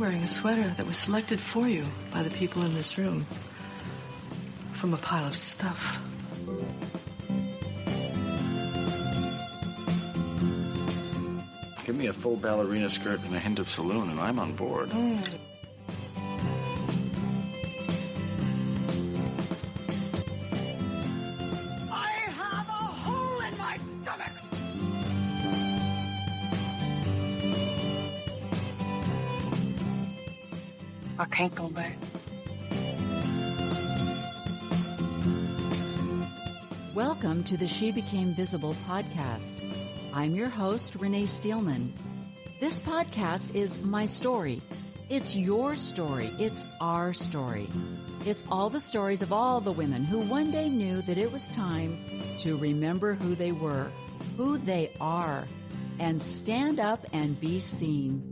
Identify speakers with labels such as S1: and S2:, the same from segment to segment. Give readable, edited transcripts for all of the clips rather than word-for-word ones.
S1: wearing a sweater that was selected for you by the people in this room from a pile of stuff.
S2: Give me a full ballerina skirt and a hint of saloon, and I'm on board.
S3: I have a hole in my stomach!
S1: I can't go back.
S4: Welcome to the She Became Visible podcast. I'm your host, Renee Steelman. This podcast is my story. It's your story. It's our story. It's all the stories of all the women who one day knew that it was time to remember who they were, who they are, and stand up and be seen.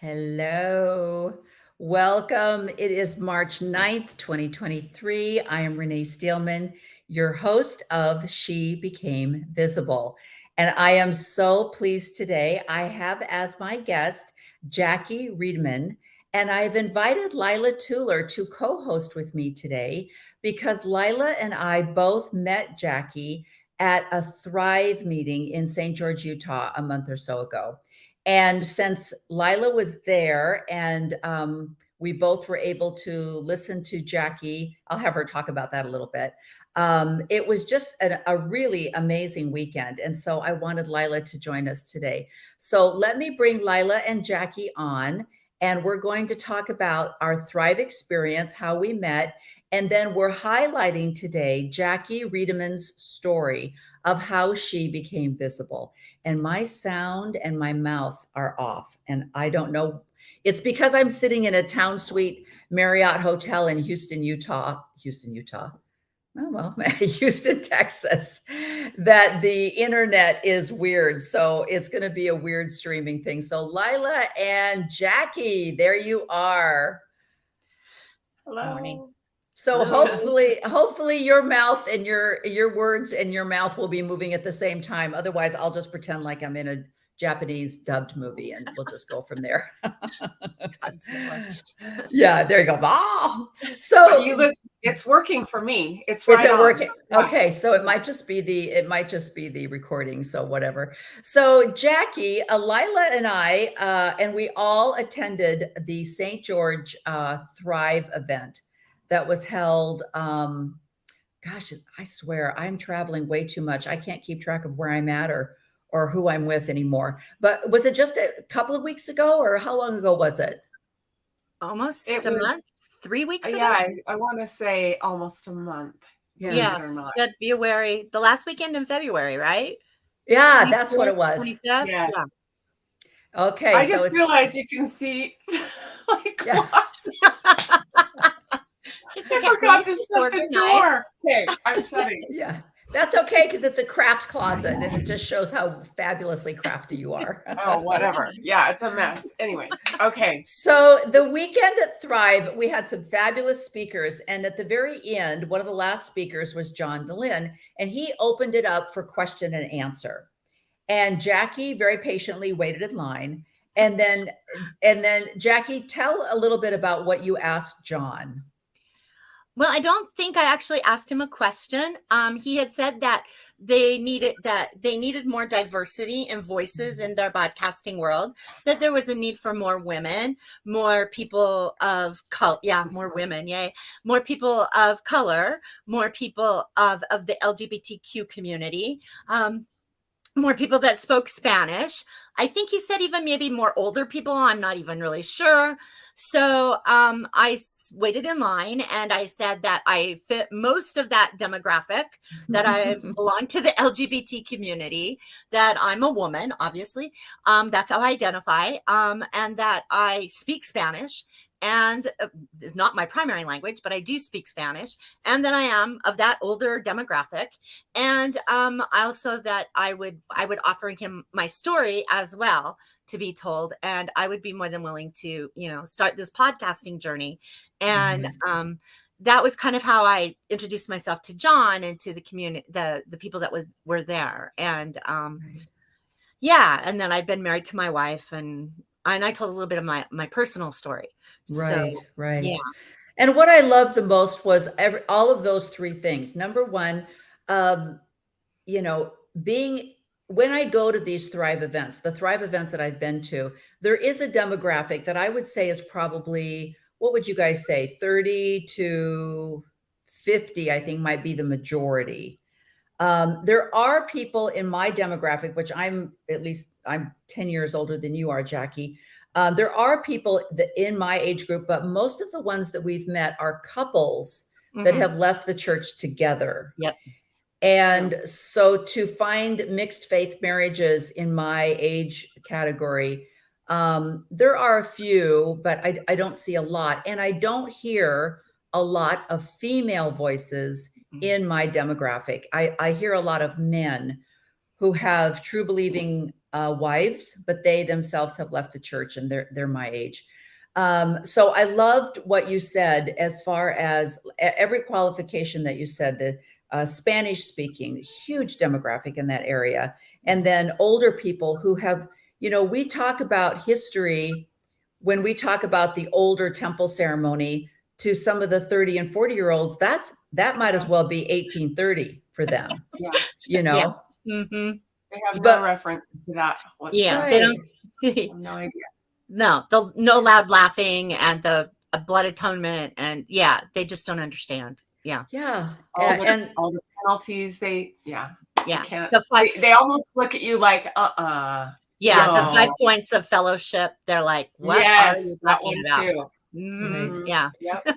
S4: Hello. Welcome. It is March 9th, 2023. I am Renee Steelman, your host of She Became Visible. And I am so pleased today. I have as my guest, Jacki Riedeman, and I've invited Lila Tuller to co-host with me today because Lila and I both met Jacki at a Thrive meeting in St. George, Utah, a month or so ago. And since Lila was there and we both were able to listen to Jacki, I'll have her talk about that a little bit. It was just a really amazing weekend. And so I wanted Lila to join us today. So let me bring Lila and Jacki on, and we're going to talk about our Thrive experience, how we met. And then we're highlighting today Jacki Riedeman's story of how she became visible. And my sound and my mouth are off. And I don't know. It's because I'm sitting in a Town Suite Marriott hotel in Houston, Utah. Oh, well, Houston, Texas, that the internet is weird. So it's going to be a weird streaming thing. So Lila and Jacki, there you are.
S5: Hello. Morning.
S4: So hopefully your mouth and your words and your mouth will be moving at the same time. Otherwise, I'll just pretend like I'm in a Japanese dubbed movie and we'll just go from there. Yeah, there you go. Oh, so
S5: it's working for me. It's right.
S4: Is it
S5: on.
S4: working? Okay, so it might just be the recording. So whatever. So Jacki, Lila, and I, and we all attended the St. George Thrive event that was held. Gosh, I swear I'm traveling way too much. I can't keep track of where I'm at or who I'm with anymore. But was it just a couple of weeks ago, or how long ago was it?
S6: Almost a month, 3 weeks ago.
S5: Yeah, I want to say almost a month.
S6: Yeah, February, the last weekend in February, right?
S4: Yeah, that's what it was.
S5: 25th? Yeah.
S4: Okay.
S5: I just realized you can see I forgot to shut the door. Okay, I'm shutting.
S4: Yeah, that's okay because it's a craft closet and it just shows how fabulously crafty you are.
S5: Oh, whatever. Yeah, it's a mess. Anyway, okay.
S4: So the weekend at Thrive, we had some fabulous speakers. And at the very end, one of the last speakers was John DeLynn, and he opened it up for question and answer. And Jacki very patiently waited in line. And then Jacki, tell a little bit about what you asked John.
S6: Well, I don't think I actually asked him a question. He had said that they needed more diversity and voices in their podcasting world, that there was a need for more women, more people of color. Yeah, more women. Yay. More people of color, more people of the LGBTQ community, more people that spoke Spanish. I think he said even maybe more older people. I'm not even really sure. So I waited in line and I said that I fit most of that demographic, that I belong to the LGBT community, that I'm a woman, obviously. That's how I identify, and that I speak Spanish. And it's not my primary language, but I do speak Spanish, and that I am of that older demographic. And also that I would offer him my story as well to be told, and I would be more than willing to, start this podcasting journey. And that was kind of how I introduced myself to John and to the community, the people that were there. And yeah, and then I've been married to my wife, and I told a little bit of my personal story.
S4: Right,
S6: So,
S4: right.
S6: yeah.
S4: And what I loved the most was all of those three things. Number one, you know, when I go to these Thrive events, the Thrive events that I've been to, there is a demographic that I would say is probably, what would you guys say, 30 to 50, I think might be the majority. There are people in my demographic, which I'm 10 years older than you are, Jackie. There are people in my age group, but most of the ones that we've met are couples that have left the church together.
S6: Yep.
S4: And so to find mixed faith marriages in my age category, there are a few, but I don't see a lot. And I don't hear a lot of female voices in my demographic. I hear a lot of men who have true believing wives, but they themselves have left the church, and they're my age. So I loved what you said as far as every qualification that you said, the Spanish speaking, huge demographic in that area. And then older people who have, we talk about history when we talk about the older temple ceremony to some of the 30 and 40-year-olds, that might as well be 1830 for them.
S5: Yeah.
S6: Yeah. Mm-hmm.
S5: They have no reference to that
S6: whatsoever.
S5: whatsoever.
S6: They don't.
S5: I have no idea.
S6: No loud laughing and the blood atonement, and they just don't understand. Yeah.
S5: All the penalties. They can't. They almost look at you like
S6: Yeah,
S5: no.
S6: The 5 points of fellowship. They're like, what are you talking about?
S5: Too.
S6: Mm-hmm. Right. Yeah.
S5: Yep.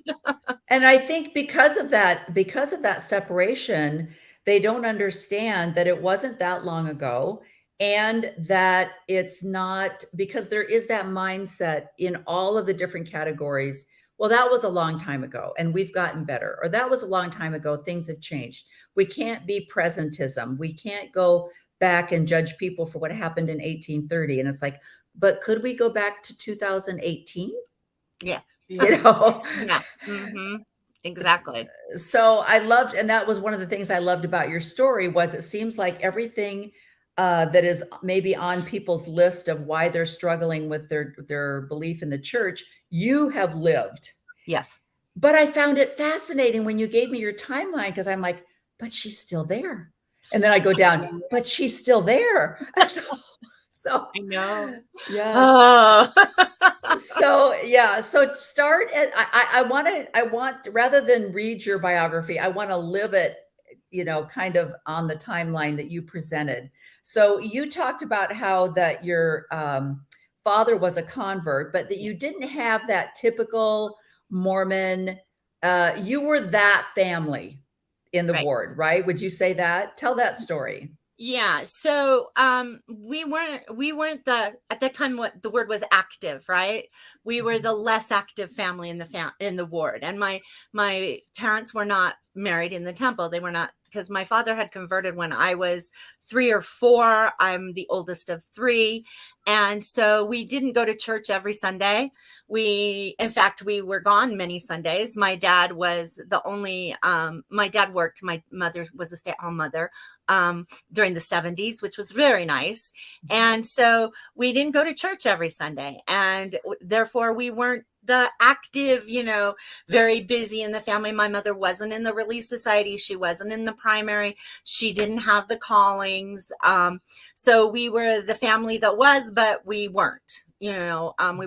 S4: And I think because of that separation, they don't understand that it wasn't that long ago, and that it's not, because there is that mindset in all of the different categories. Well, that was a long time ago and we've gotten better, or that was a long time ago, things have changed. We can't be presentism. We can't go back and judge people for what happened in 1830. And it's like, but could we go back to 2018?
S6: Yeah.
S4: Yeah.
S6: Mm-hmm. Exactly.
S4: So I loved, and that was one of the things I loved about your story, was it seems like everything that is maybe on people's list of why they're struggling with their belief in the church, you have lived.
S6: Yes.
S4: But I found it fascinating when you gave me your timeline, because I'm like, but she's still there. And then I go down, but she's still there. So
S6: I know.
S4: Yeah. So start at, I want, rather than read your biography, I want to live it, kind of on the timeline that you presented. So you talked about how that your father was a convert, but that you didn't have that typical Mormon, you were that family in the ward, right? Would you say that? Tell that story.
S6: Yeah. So we weren't at that time what the word was active, right? We were the less active family in the ward. And my parents were not married in the temple. They were not, because my father had converted when I was 3 or 4. I'm the oldest of 3. And so we didn't go to church every Sunday. In fact, we were gone many Sundays. My dad was my dad worked. My mother was a stay-at-home mother during the 70s, which was very nice. And so we didn't go to church every Sunday. And therefore we weren't the active, very busy in the family. My mother wasn't in the Relief Society. She wasn't in the primary. She didn't have the callings. So we were the family that was, but we weren't, we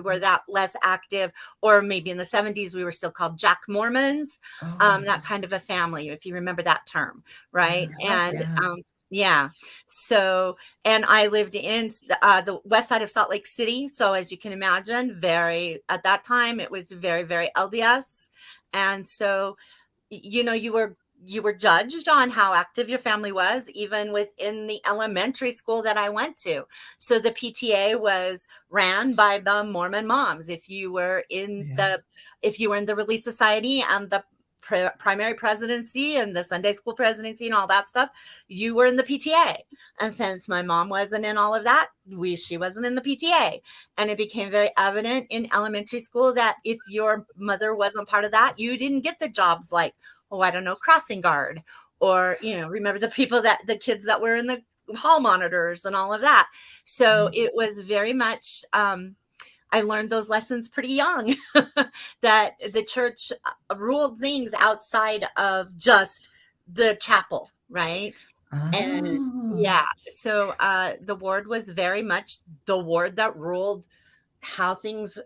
S6: were that less active. Or maybe in the 70s, we were still called Jack Mormons, that kind of a family, if you remember that term, right? So, and I lived in the west side of Salt Lake City. So as you can imagine, at that time, it was very, very LDS. And so, you were judged on how active your family was, even within the elementary school that I went to. So the PTA was ran by the Mormon moms. If you were in the Relief Society and primary presidency and the Sunday school presidency and all that stuff, you were in the PTA. And since my mom wasn't in all of that, she wasn't in the PTA. And it became very evident in elementary school that if your mother wasn't part of that, you didn't get the jobs like, oh, I don't know, crossing guard, or, remember the kids that were in the hall monitors and all of that. So it was very much, I learned those lessons pretty young, that the church ruled things outside of just the chapel, right?
S4: Oh.
S6: And yeah, so the ward was very much the ward that ruled how things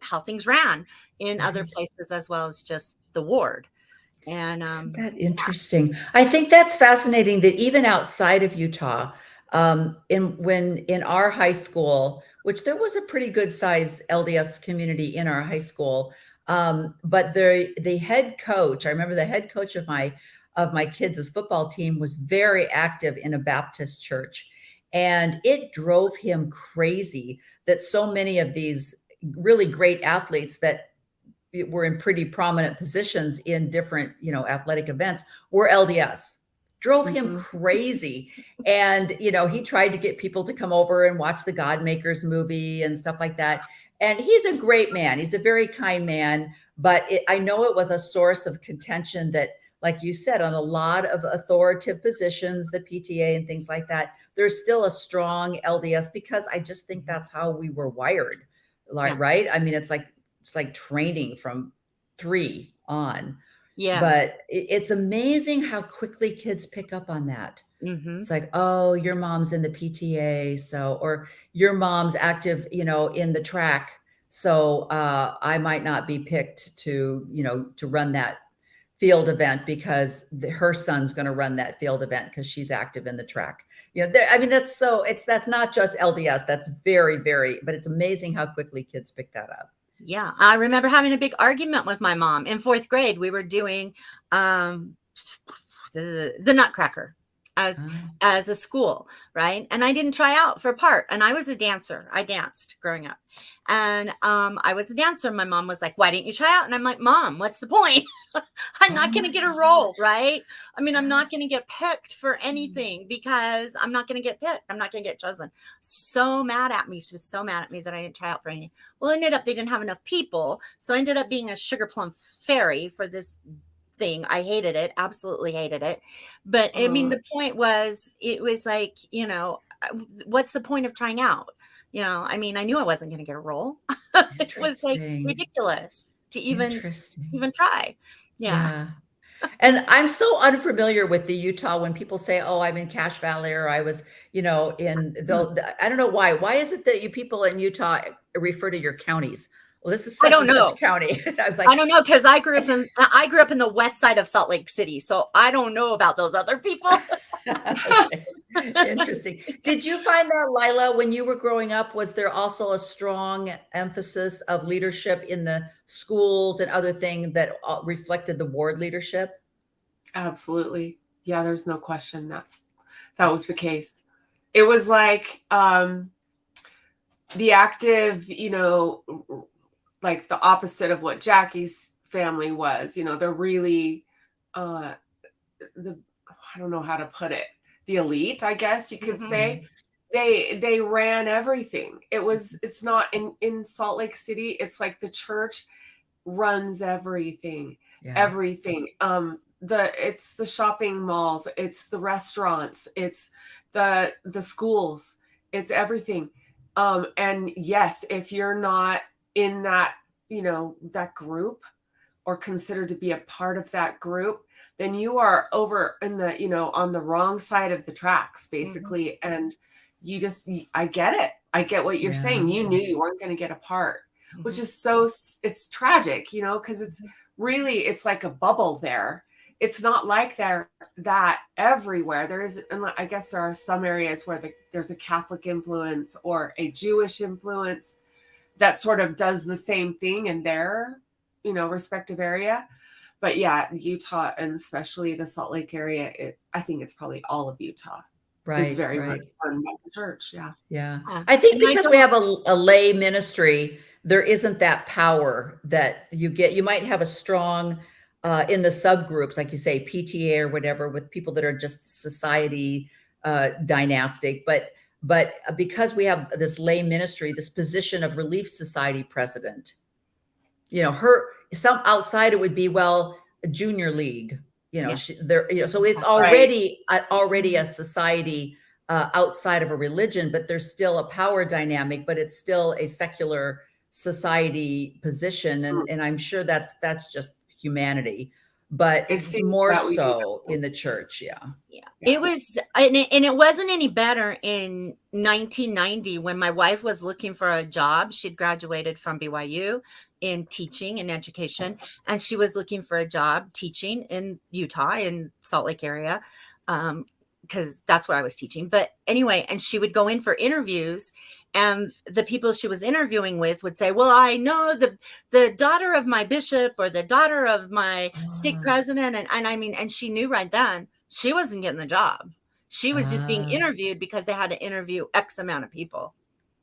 S6: ran in other places, as well as just the ward. And
S4: isn't that interesting? I think that's fascinating that even outside of Utah, in our high school, which there was a pretty good size LDS community in our high school, but the head coach, I remember the head coach of my kids' football team was very active in a Baptist church, and it drove him crazy that so many of these really great athletes that were in pretty prominent positions in different, athletic events were LDS. Drove him crazy. And, he tried to get people to come over and watch the God Makers movie and stuff like that. And he's a great man. He's a very kind man, but I know it was a source of contention that, like you said, on a lot of authoritative positions, the PTA and things like that, there's still a strong LDS, because I just think that's how we were wired, right? I mean, it's like training from 3 on. Yeah. But it's amazing how quickly kids pick up on that. It's like, oh, your mom's in the PTA. So, or your mom's active, in the track. So I might not be picked to run that field event because her son's going to run that field event because she's active in the track. That's not just LDS. That's very, very, but it's amazing how quickly kids pick that up.
S6: Yeah, I remember having a big argument with my mom in 4th grade. We were doing the Nutcracker as a school, right? And I didn't try out for a part. And I was a dancer. I danced growing up. And I was a dancer. My mom was like, why didn't you try out? And I'm like, Mom, what's the point? I'm not going to get a role, right? I mean, I'm not going to get picked for anything because I'm not going to get picked. I'm not going to get chosen. So mad at me. She was so mad at me that I didn't try out for anything. Well, it ended up they didn't have enough people. So I ended up being a sugar plum fairy for this thing. I hated it. Absolutely hated it. But I mean, the point was, it was like, what's the point of trying out? I mean, I knew I wasn't going to get a role. It was like ridiculous to even try. Yeah.
S4: And I'm so unfamiliar with the Utah when people say, oh, I'm in Cache Valley, or I was, in I don't know why. Why is it that you people in Utah refer to your counties? Well, this is such a county. I was like,
S6: I don't know, because I grew up in the west side of Salt Lake City, so I don't know about those other people.
S4: Okay. Interesting. Did you find that, Lila, when you were growing up, was there also a strong emphasis of leadership in the schools and other things that reflected the ward leadership?
S5: Absolutely. Yeah, there's no question that was the case. It was like the active, like the opposite of what Jacki's family was. They're really I don't know how to put it. The elite, I guess you could say. They ran everything. It's not in Salt Lake City. It's like the church runs everything. Everything. It's the shopping malls, it's the restaurants, it's the schools, it's everything. And yes, if you're not in that, that group, or considered to be a part of that group, then you are over in the, on the wrong side of the tracks, basically. And I get it. I get what you're saying. You knew you weren't going to get a part, which is it's tragic, because it's really, it's like a bubble there. It's not like that everywhere. There is, and I guess there are some areas where there's a Catholic influence or a Jewish influence that sort of does the same thing in their, respective area. But yeah, Utah, and especially the Salt Lake area, I think it's probably all of Utah.
S4: Right.
S5: It's very much run by the church. Yeah.
S4: Yeah. I think because we have a lay ministry, there isn't that power that you get. You might have a strong in the subgroups, like you say, PTA or whatever, with people that are just society dynastic. But because we have this lay ministry, this position of Relief Society president, some outside it would be, well, a junior league, so it's already a society outside of a religion, but there's still a power dynamic, but it's still a secular society position. And I'm sure that's just humanity, but it's more so in the church. Yeah.
S6: It was, and it wasn't any better in 1990 when my wife was looking for a job. She'd graduated from BYU in teaching and education, and she was looking for a job teaching in Utah, in Salt Lake area, because that's where I was teaching. But anyway, and she would go in for interviews, and the people she was interviewing with would say, well, I know the daughter of my bishop or the daughter of my stake president. And I mean, and she knew right then she wasn't getting the job. She was just being interviewed because they had to interview X amount of people.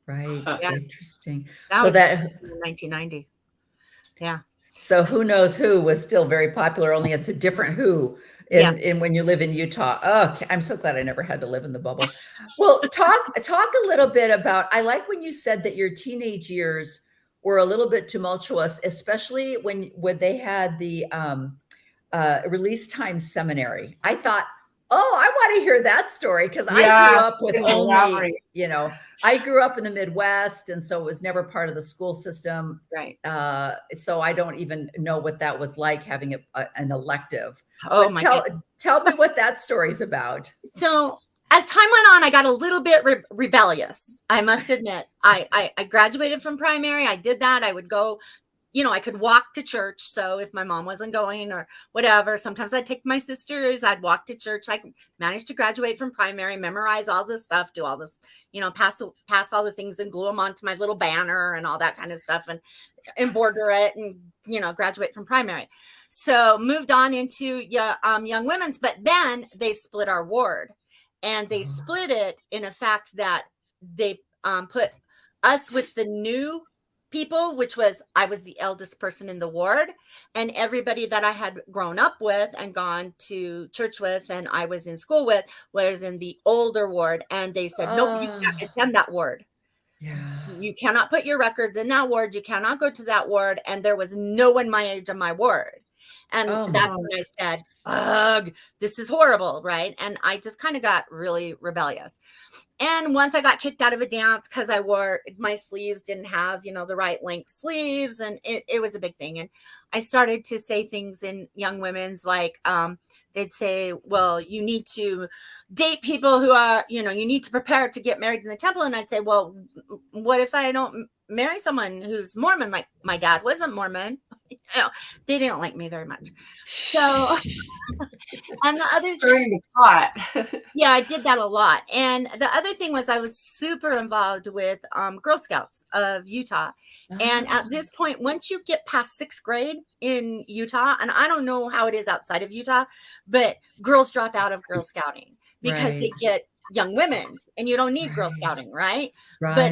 S4: Right. Yeah. Interesting.
S6: That was in 1990. Yeah.
S4: So who knows who was still very popular, only it's a different who in when you live in Utah. Oh, I'm so glad I never had to live in the bubble. Well, talk a little bit about, I like when you said that your teenage years were a little bit tumultuous, especially when they had the release time seminary. I thought, oh, I want to hear that story, because I grew up with only, I grew up in the Midwest, and so it was never part of the school system.
S6: Right.
S4: So I don't even know what that was like, having an elective.
S6: Oh, my God.
S4: Tell me what that story's about.
S6: So as time went on, I got a little bit rebellious. I must admit, I graduated from primary. I did that. I would go, I could walk to church. So if my mom wasn't going or whatever, sometimes I'd take my sisters, I'd walk to church. I managed to graduate from primary, memorize all this stuff, do all this, pass all the things and glue them onto my little banner and all that kind of stuff, and embroider it, and, graduate from primary. So moved on into young women's, but then they split our ward, and they split it in a fact that they put us with the new people, which was, I was the eldest person in the ward, and everybody that I had grown up with and gone to church with and I was in school with was in the older ward. And they said, nope, you can't attend that ward.
S4: Yeah.
S6: You cannot put your records in that ward. You cannot go to that ward. And there was no one my age in my ward. And that's when I said, ugh, this is horrible, right? And I just kind of got really rebellious. And once I got kicked out of a dance because I wore my sleeves, didn't have, the right length sleeves. And it was a big thing. And I started to say things in young women's, like they'd say, well, you need to date people who are, you need to prepare to get married in the temple. And I'd say, well, what if I don't marry someone who's Mormon? Like, my dad wasn't Mormon. They didn't like me very much. So, and the other
S5: thing, pot.
S6: Yeah, I did that a lot. And the other thing was, I was super involved with Girl Scouts of Utah. And at this point, once you get past 6th grade in Utah, and I don't know how it is outside of Utah, but girls drop out of Girl Scouting because they get young women's, and you don't need Girl Scouting, right? But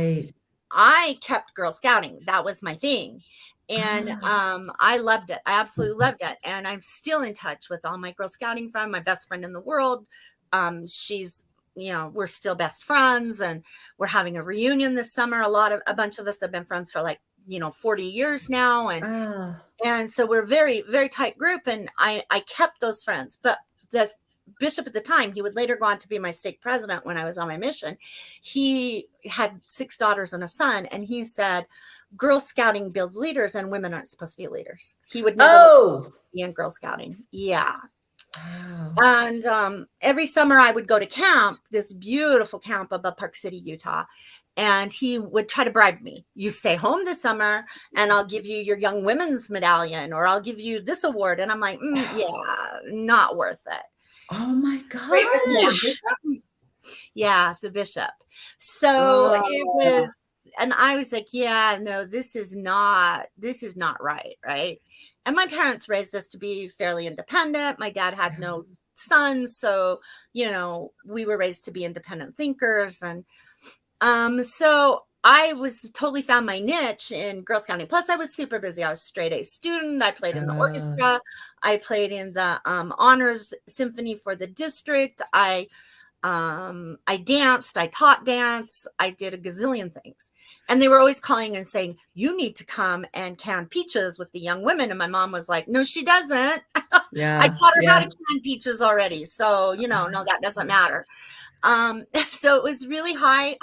S6: I kept Girl Scouting. That was my thing. And I loved it. I absolutely loved it. And I'm still in touch with all my Girl Scouting friends, my best friend in the world. She's, we're still best friends, and we're having a reunion this summer. A bunch of us have been friends for 40 years now. And so we're very, very tight group. And I kept those friends, but the bishop at the time, he would later go on to be my stake president when I was on my mission. He had 6 daughters and a son. And he said, Girl Scouting builds leaders, and women aren't supposed to be leaders. He would never be in Girl Scouting. Yeah. Wow. And every summer I would go to camp, this beautiful camp above Park City, Utah. And he would try to bribe me. You stay home this summer and I'll give you your young women's medallion, or I'll give you this award. And I'm like, yeah, not worth it.
S4: Oh my God.
S5: Wait, this is your bishop?
S6: Yeah, the bishop. So it was, and I was like, yeah, no, this is not right. Right. And my parents raised us to be fairly independent. My dad had no sons. So, we were raised to be independent thinkers. And so I was totally found my niche in Girl Scouting. Plus, I was super busy. I was a straight A student. I played in the orchestra. I played in the honors symphony for the district. I danced. I taught dance. I did a gazillion things. And they were always calling and saying, you need to come and can peaches with the young women. And my mom was like, no, she doesn't.
S4: Yeah.
S6: I taught her how to can peaches already. So, no, that doesn't matter. So it was really high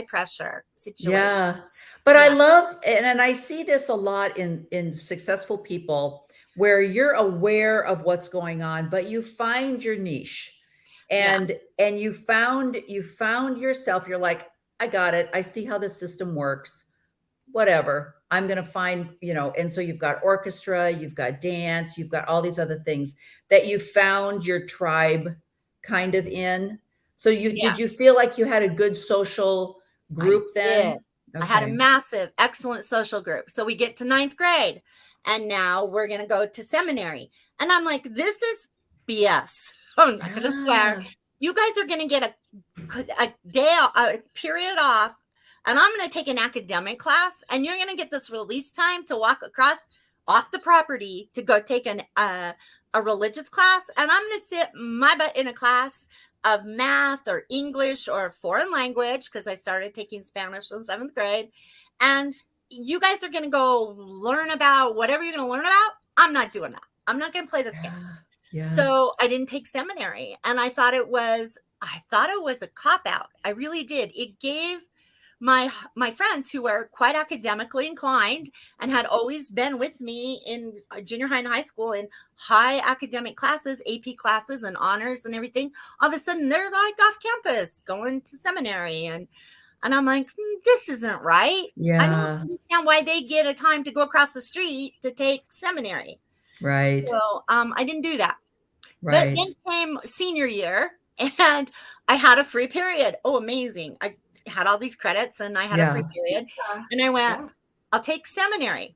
S6: pressure situation.
S4: Yeah. But I love, and I see this a lot in successful people where you're aware of what's going on, but you find your niche and you found yourself. You're like, I got it. I see how the system works. Whatever. I'm going to find, and so you've got orchestra, you've got dance, you've got all these other things that you found your tribe kind of in. So did you feel like you had a good social group then?
S6: Okay. I had a massive, excellent social group. So we get to 9th grade and now we're going to go to seminary. And I'm like, this is BS. I'm not going to swear. You guys are going to get a period off. And I'm going to take an academic class and you're going to get this release time to walk off the property to go take a religious class. And I'm going to sit my butt in a class of math or English or foreign language, because I started taking Spanish in 7th grade. And you guys are going to go learn about whatever you're going to learn about. I'm not doing that. I'm not going to play this game. Yeah. So I didn't take seminary. And I thought it was a cop-out. I really did. It gave my friends who were quite academically inclined and had always been with me in junior high and high school in high academic classes, AP classes and honors and everything. All of a sudden they're like off campus going to seminary. And I'm like, this isn't right.
S4: Yeah.
S6: I don't understand why they get a time to go across the street to take seminary.
S4: Right.
S6: So I didn't do that.
S4: Right.
S6: But then came senior year and I had a free period. Oh, amazing. I had all these credits and I had a free period and I went, I'll take seminary.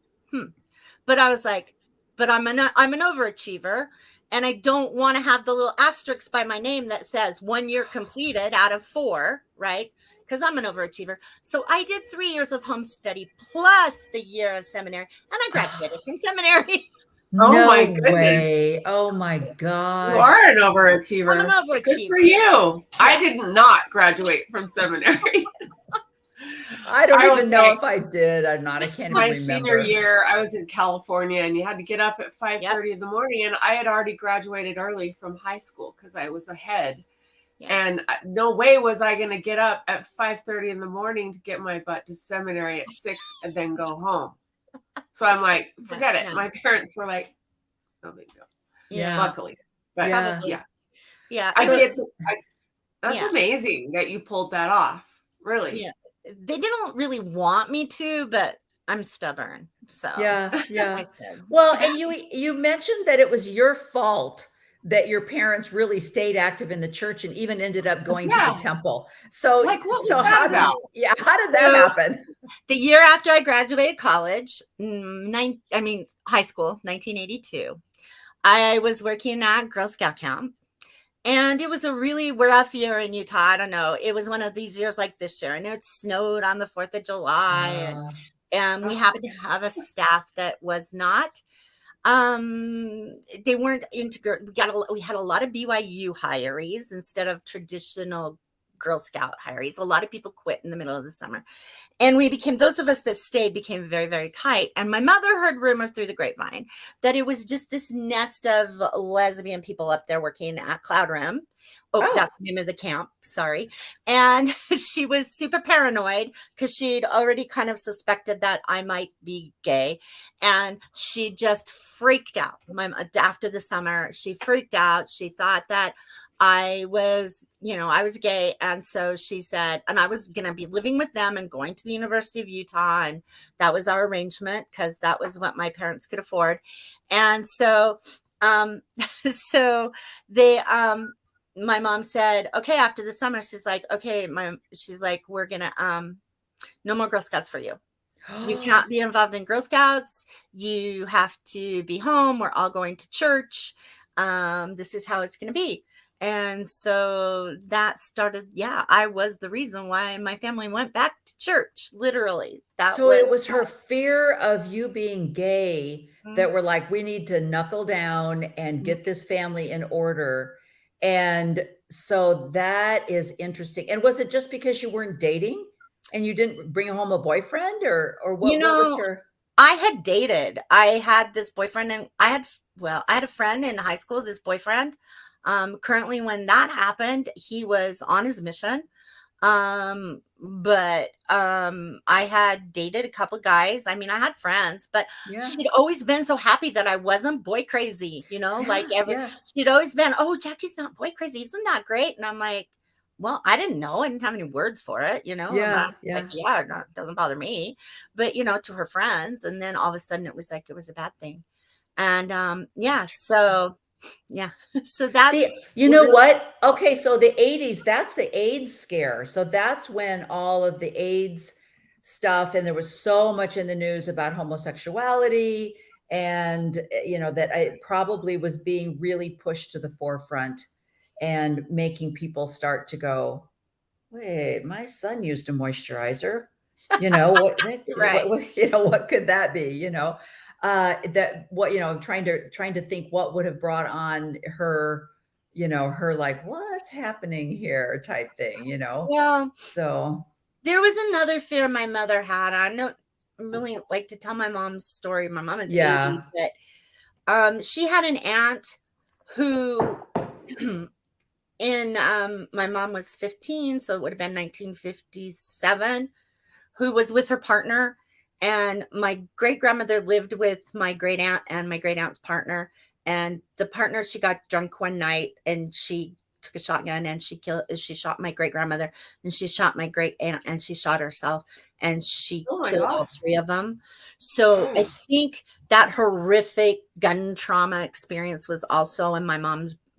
S6: But I was like, but I'm an overachiever and I don't want to have the little asterisk by my name that says 1 year completed out of 4, right? Because I'm an overachiever. So I did 3 years of home study plus the year of seminary and I graduated from seminary.
S5: Oh my goodness.
S4: Way. Oh my gosh.
S5: You are an overachiever.
S6: I'm an overachiever.
S5: Good for you. Yeah. I did not graduate from seminary.
S4: I don't even know if I did or not. I can't even remember.
S5: My senior year, I was in California and you had to get up at 5:30 in the morning. And I had already graduated early from high school because I was ahead. And no way was I going to get up at 5:30 in the morning to get my butt to seminary at 6 and then go home. So I'm like, forget it. My parents were like, no big deal.
S6: Yeah.
S5: Luckily. But yeah. That's amazing that you pulled that off. Really.
S6: Yeah. They didn't really want me to, but I'm stubborn. So
S4: yeah.
S6: I said.
S4: Well, and you mentioned that it was your fault that your parents really stayed active in the church and even ended up going to the temple. So,
S5: like, what was
S4: so
S5: that
S4: how
S5: about?
S4: How did that happen?
S6: The year after I graduated college, high school, 1982, I was working at Girl Scout camp. And it was a really rough year in Utah. I don't know. It was one of these years like this year. And it snowed on the 4th of July. And we happened to have a staff that was not they weren't integrated. We had a lot of BYU hirees instead of traditional Girl Scout hirees. A lot of people quit in the middle of the summer. And those of us that stayed became very, very tight. And my mother heard rumor through the grapevine that it was just this nest of lesbian people up there working at Cloud Rim. That's the name of the camp. Sorry. And she was super paranoid because she'd already kind of suspected that I might be gay. And she just freaked out. After the summer, she freaked out. She thought that I was gay. And so she said, and I was going to be living with them and going to the University of Utah. And that was our arrangement because that was what my parents could afford. And so, my mom said, okay, after the summer, she's like, okay, we're going to, no more Girl Scouts for you. You can't be involved in Girl Scouts. You have to be home. We're all going to church. This is how it's going to be. And so that started, I was the reason why my family went back to church, literally.
S4: So it was her fear of you being gay that were like, we need to knuckle down and get this family in order. And so that is interesting. And was it just because you weren't dating and you didn't bring home a boyfriend, or what, what was her?
S6: I had dated. I had this boyfriend, and I had a friend in high school, this boyfriend. Currently, when that happened, he was on his mission. But I had dated a couple guys. I mean, I had friends, but she'd always been so happy that I wasn't boy crazy, she'd always been, oh, Jacki's not boy crazy. Isn't that great? And I'm like, well, I didn't know. I didn't have any words for it, It doesn't bother me, but to her friends. And then all of a sudden it was like, it was a bad thing. And so that's,
S4: see, you know what? Okay. So the 80s, that's the AIDS scare. So that's when all of the AIDS stuff, and there was so much in the news about homosexuality, and, that it probably was being really pushed to the forefront and making people start to go, wait, my son used a moisturizer,
S6: Right.
S4: what could that be? That what, trying to think what would have brought on her, her like, what's happening here type thing,
S6: Yeah.
S4: So
S6: there was another fear my mother had. I don't really like to tell my mom's story. My mom is 80, but she had an aunt who my mom was 15, so it would have been 1957, who was with her partner. And my great grandmother lived with my great aunt and my great aunt's partner. And the partner, she got drunk one night and she took a shotgun and she shot my great grandmother, and she shot my great aunt, and she shot herself, and she killed all three of them. So I think that horrific gun trauma experience was also in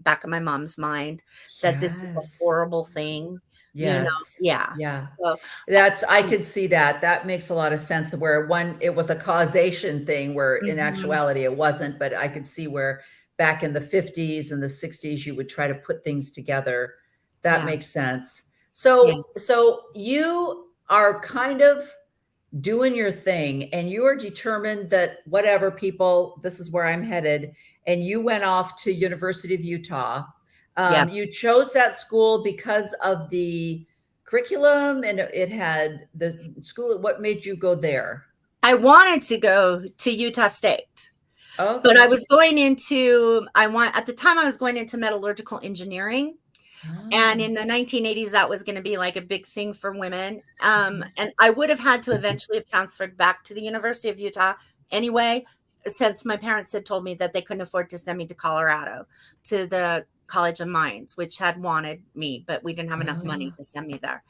S6: back of my mom's mind, that this is a horrible thing.
S4: Yes.
S6: So
S4: that's, I could see that. That makes a lot of sense, where it was a causation thing, where in actuality it wasn't, but I could see where back in the 50s and the 60s, you would try to put things together. That makes sense. So you are kind of doing your thing, and you are determined that whatever, people, this is where I'm headed. And you went off to University of Utah. You chose that school because of the curriculum, and it had the school. What made you go there?
S6: I wanted to go to Utah State. Okay. But I was going into, at the time I was going into metallurgical engineering. And in the 1980s, that was going to be like a big thing for women. And I would have had to eventually have transferred back to the University of Utah anyway, since my parents had told me that they couldn't afford to send me to Colorado, to the College of Mines, which had wanted me, but we didn't have enough money to send me there.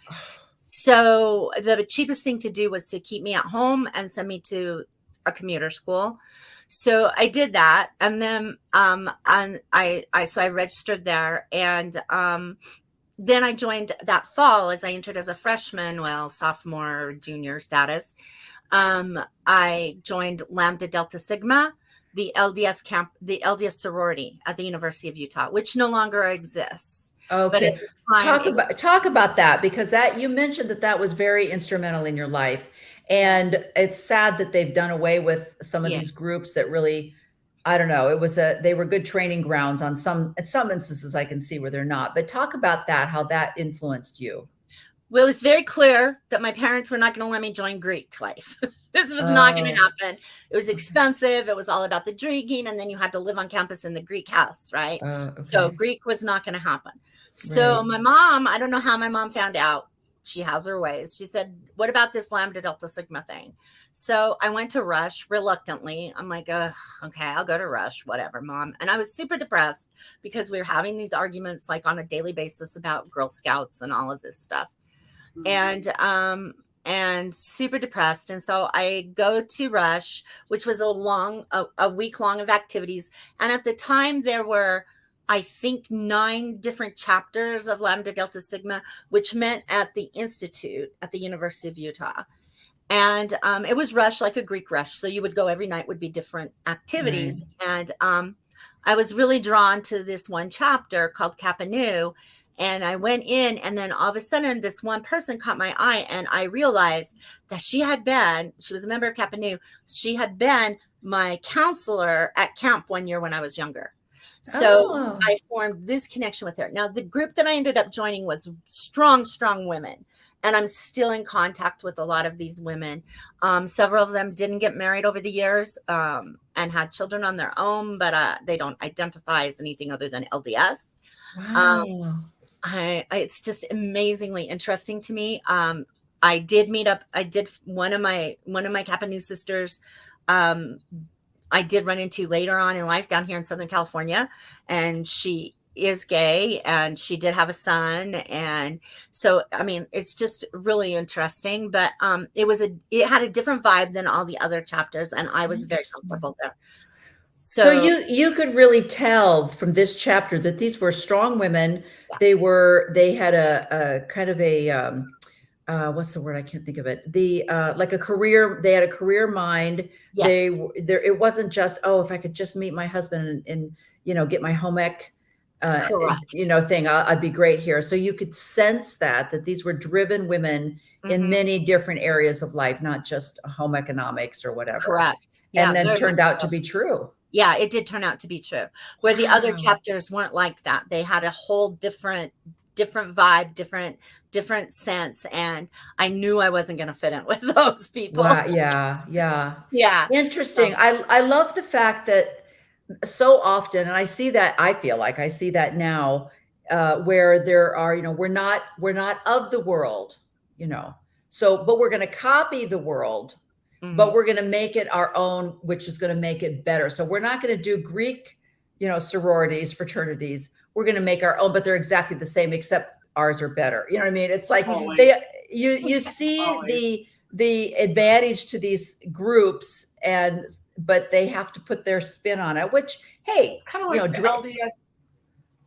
S6: So the cheapest thing to do was to keep me at home and send me to a commuter school. So I did that. And then I registered there, and then I joined that fall as I entered as a freshman, sophomore, junior status. I joined Lambda Delta Sigma, the LDS the LDS sorority at the University of Utah, which no longer exists.
S4: Okay. Talk about that, because that, you mentioned that was very instrumental in your life. And it's sad that they've done away with some of these groups that really, I don't know, they were good training grounds in some instances. I can see where they're not, but talk about that, how that influenced you.
S6: Well, it was very clear that my parents were not going to let me join Greek life. This was not going to happen. It was expensive. It was all about the drinking. And then you had to live on campus in the Greek house, right? So Greek was not going to happen. So my mom, I don't know how my mom found out. She has her ways. She said, what about this Lambda Delta Sigma thing? So I went to Rush reluctantly. I'm like, okay, I'll go to Rush, whatever, Mom. And I was super depressed because we were having these arguments like on a daily basis about Girl Scouts and all of this stuff. And super depressed. And so I go to Rush, which was a week long of activities. And at the time there were, I think, 9 different chapters of Lambda Delta Sigma, which met at the Institute at the University of Utah. And it was Rush, like a Greek Rush. So you would go every night, would be different activities. And I was really drawn to this one chapter called Kappa Nu. And I went in, and then all of a sudden, this one person caught my eye, and I realized that she was a member of Kappa Nu. She had been my counselor at camp one year when I was younger. So I formed this connection with her. Now, the group that I ended up joining was strong, strong women. And I'm still in contact with a lot of these women. Several of them didn't get married over the years and had children on their own, but they don't identify as anything other than LDS.
S4: Wow.
S6: It's just amazingly interesting to me. I did one of my Kappa Nu sisters. I did run into later on in life down here in Southern California, and she is gay, and she did have a son. And so, I mean, it's just really interesting, but it had a different vibe than all the other chapters, and I was very comfortable there.
S4: So you could really tell from this chapter that these were strong women.
S6: Yeah.
S4: They had a kind of a what's the word? I can't think of it. Like a career. They had a career mind.
S6: Yes.
S4: It wasn't just, if I could just meet my husband and get my home ec thing, I'd be great here. So you could sense that these were driven women in many different areas of life, not just home economics or whatever.
S6: Correct. Yeah,
S4: and then turned out to be true.
S6: Yeah, it did turn out to be true. Where the other chapters weren't like that. They had a whole different vibe, different sense, and I knew I wasn't going to fit in with those people.
S4: Wow, yeah. Interesting.
S6: So,
S4: I love the fact that so often, and I feel like I see that now, where there are, we're not of the world, so, but we're going to copy the world, but we're going to make it our own, which is going to make it better. So we're not going to do Greek, sororities, fraternities. We're going to make our own, but they're exactly the same, except ours are better. You know what I mean? It's like you see the advantage to these groups, but they have to put their spin on it, which, hey,
S5: kind of like the LDS.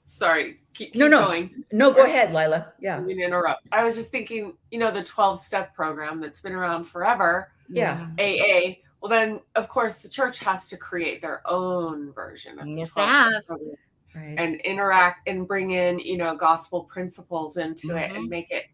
S5: Sorry, keep going.
S4: No, go ahead, Lila. Yeah.
S5: I didn't interrupt. I was just thinking, the 12-step program that's been around forever.
S4: Yeah.
S5: AA. Well, then, of course, the church has to create their own version of the 12-step program.
S4: Right.
S5: And interact and bring in, gospel principles into it and make it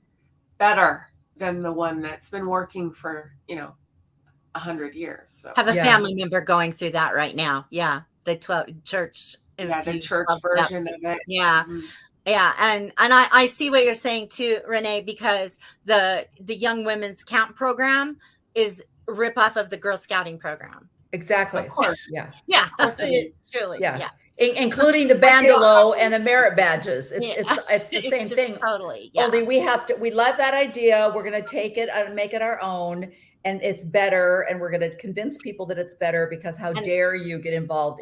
S5: better than the one that's been working for, 100 years. So
S6: have a family member going through that right now. Yeah. The 12 church.
S5: Yeah, the church version of it.
S6: Yeah. Mm-hmm. Yeah. And I see what you're saying too, Renee, because the young women's camp program is a rip off of the Girl Scouting program.
S4: Exactly.
S5: Of course.
S4: Yeah.
S6: Yeah. It's truly. Yeah.
S4: Including the bandolo and the merit badges. It's the same thing.
S6: Totally. Yeah.
S4: Only we love that idea. We're going to take it and make it our own, and it's better. And we're going to convince people that it's better, because how dare you get involved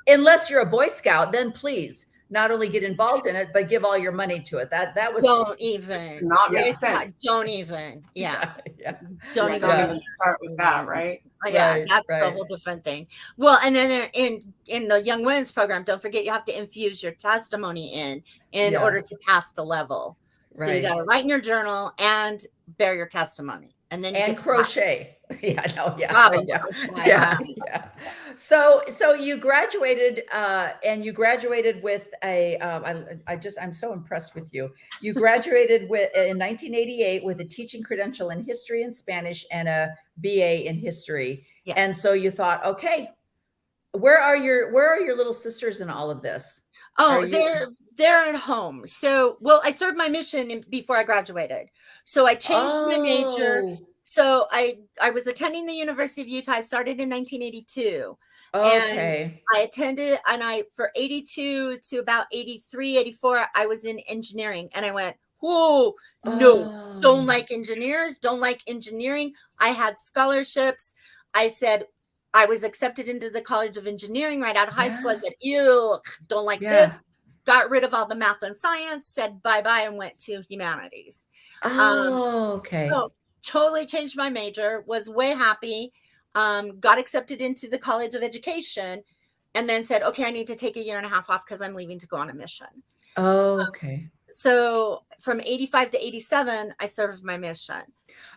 S4: unless you're a Boy Scout, then please not only get involved in it, but give all your money to it. That was
S6: don't even
S5: not make sense.
S6: Don't even. Yeah.
S5: Don't even start with that, right?
S6: Yeah, that's a whole different thing. Well, and then in the Young Women's program, don't forget you have to infuse your testimony in order to pass the level. So you got to write in your journal and bear your testimony, and then you get
S4: crochet. Yeah. So you graduated, and you graduated with I'm so impressed with you. You graduated in 1988 with a teaching credential in history and Spanish and a BA in history. Yeah. And so you thought, okay, where are your little sisters in all of this?
S6: Oh, they're at home. So, I served my mission before I graduated. So I changed my major. So I was attending the University of Utah. I started in 1982.
S4: Okay.
S6: And I attended, and for 82 to about 83, 84, I was in engineering. And I went, whoa, no, don't like engineers, don't like engineering. I had scholarships. I said, I was accepted into the College of Engineering right out of high school. I said, ew, don't like this. Got rid of all the math and science, said bye-bye, and went to humanities.
S4: Okay.
S6: So totally changed my major, was way happy, got accepted into the College of Education, and then said, okay, I need to take a year and a half off because I'm leaving to go on a mission.
S4: Okay.
S6: So from 85 to 87, I served my mission.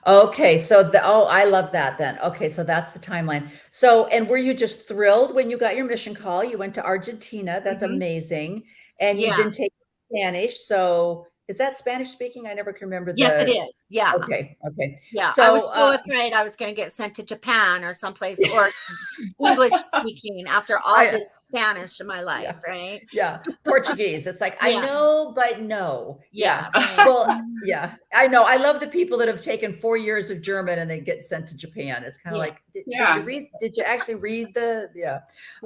S4: Okay. So I love that then. Okay. So that's the timeline. So, and were you just thrilled when you got your mission call? You went to Argentina. That's amazing. And you've
S6: Yeah.
S4: been taking Spanish. So is that Spanish speaking? I never can remember
S6: Yes, it is. Yeah.
S4: Okay. Okay.
S6: Yeah.
S4: So,
S6: I was so afraid I was going to get sent to Japan or someplace or English speaking after all this Spanish in my life, right?
S4: Yeah. Portuguese. It's like,
S6: Yeah.
S4: I know, but no.
S6: Yeah.
S4: Well, yeah, I know. I love the people that have taken 4 years of German and they get sent to Japan. It's kind of like, did you actually read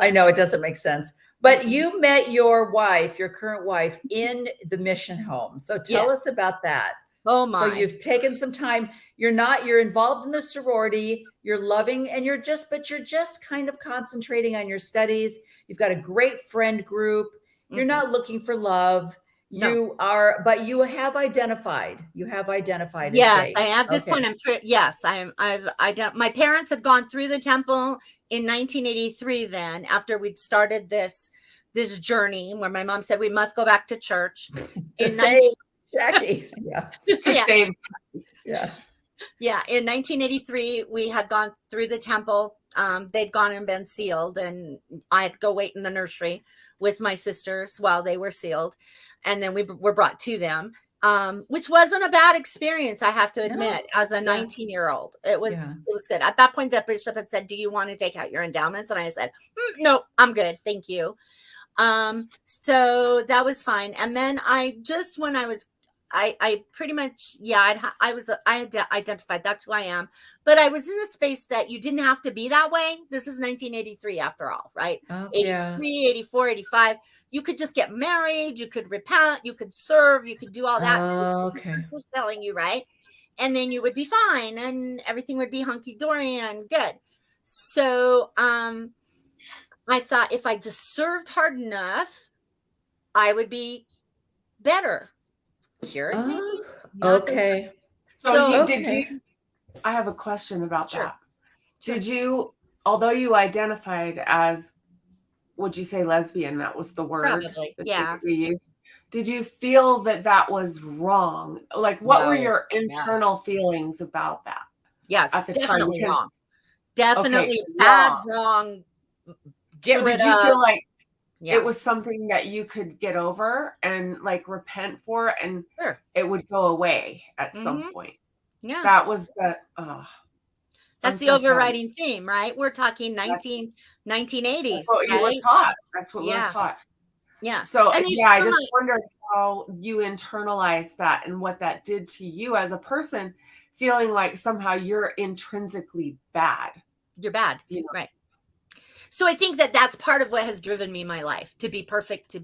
S4: I know it doesn't make sense. But you met your wife, your current wife, in the mission home. So tell us about that.
S6: Oh my.
S4: So you've taken some time. You're involved in the sorority. You're loving and you're just kind of concentrating on your studies. You've got a great friend group. You're not looking for love.
S6: No.
S4: You are, but you have identified.
S6: Yes, I at this point. My parents had gone through the temple in 1983. Then after we'd started this journey, where my mom said we must go back to church.
S4: Jackie. Yeah.
S5: Save.
S4: Yeah.
S6: Yeah. In 1983, we had gone through the temple. They'd gone and been sealed, and I had to go wait in the nursery with my sisters while they were sealed. And then we were brought to them, which wasn't a bad experience, I have to admit, as a 19-year-old. It was good. At that point, the bishop had said, do you want to take out your endowments? And I said, no, I'm good. Thank you. So that was fine. And then I pretty much, I had identified that's who I am, but I was in the space that you didn't have to be that way. This is 1983 after all, right? 83, 84, 85. You could just get married. You could repent. You could serve. You could do all that. Just telling you, right? And then you would be fine and everything would be hunky-dory and good. So, I thought if I just served hard enough, I would be better.
S4: Okay.
S5: So did you? I have a question about that. Did you, although you identified as, would you say lesbian? That was the word.
S6: Probably,
S5: that we used. Did you feel that was wrong? Like, what were your internal feelings about that?
S6: Yes,
S5: at the
S6: definitely
S5: time?
S6: Wrong. Definitely bad, wrong.
S5: Did you feel like it was something that you could get over and like repent for, and it would go away at some point?
S6: Yeah,
S5: that was
S6: that's the overriding theme, right? We're talking 1980s.
S5: That's what you were taught. That's what we were taught.
S6: Yeah.
S5: So I just wondered how you internalized that and what that did to you as a person, feeling like somehow you're intrinsically bad.
S6: You're bad, right? So I think that's part of what has driven me in my life, to be perfect,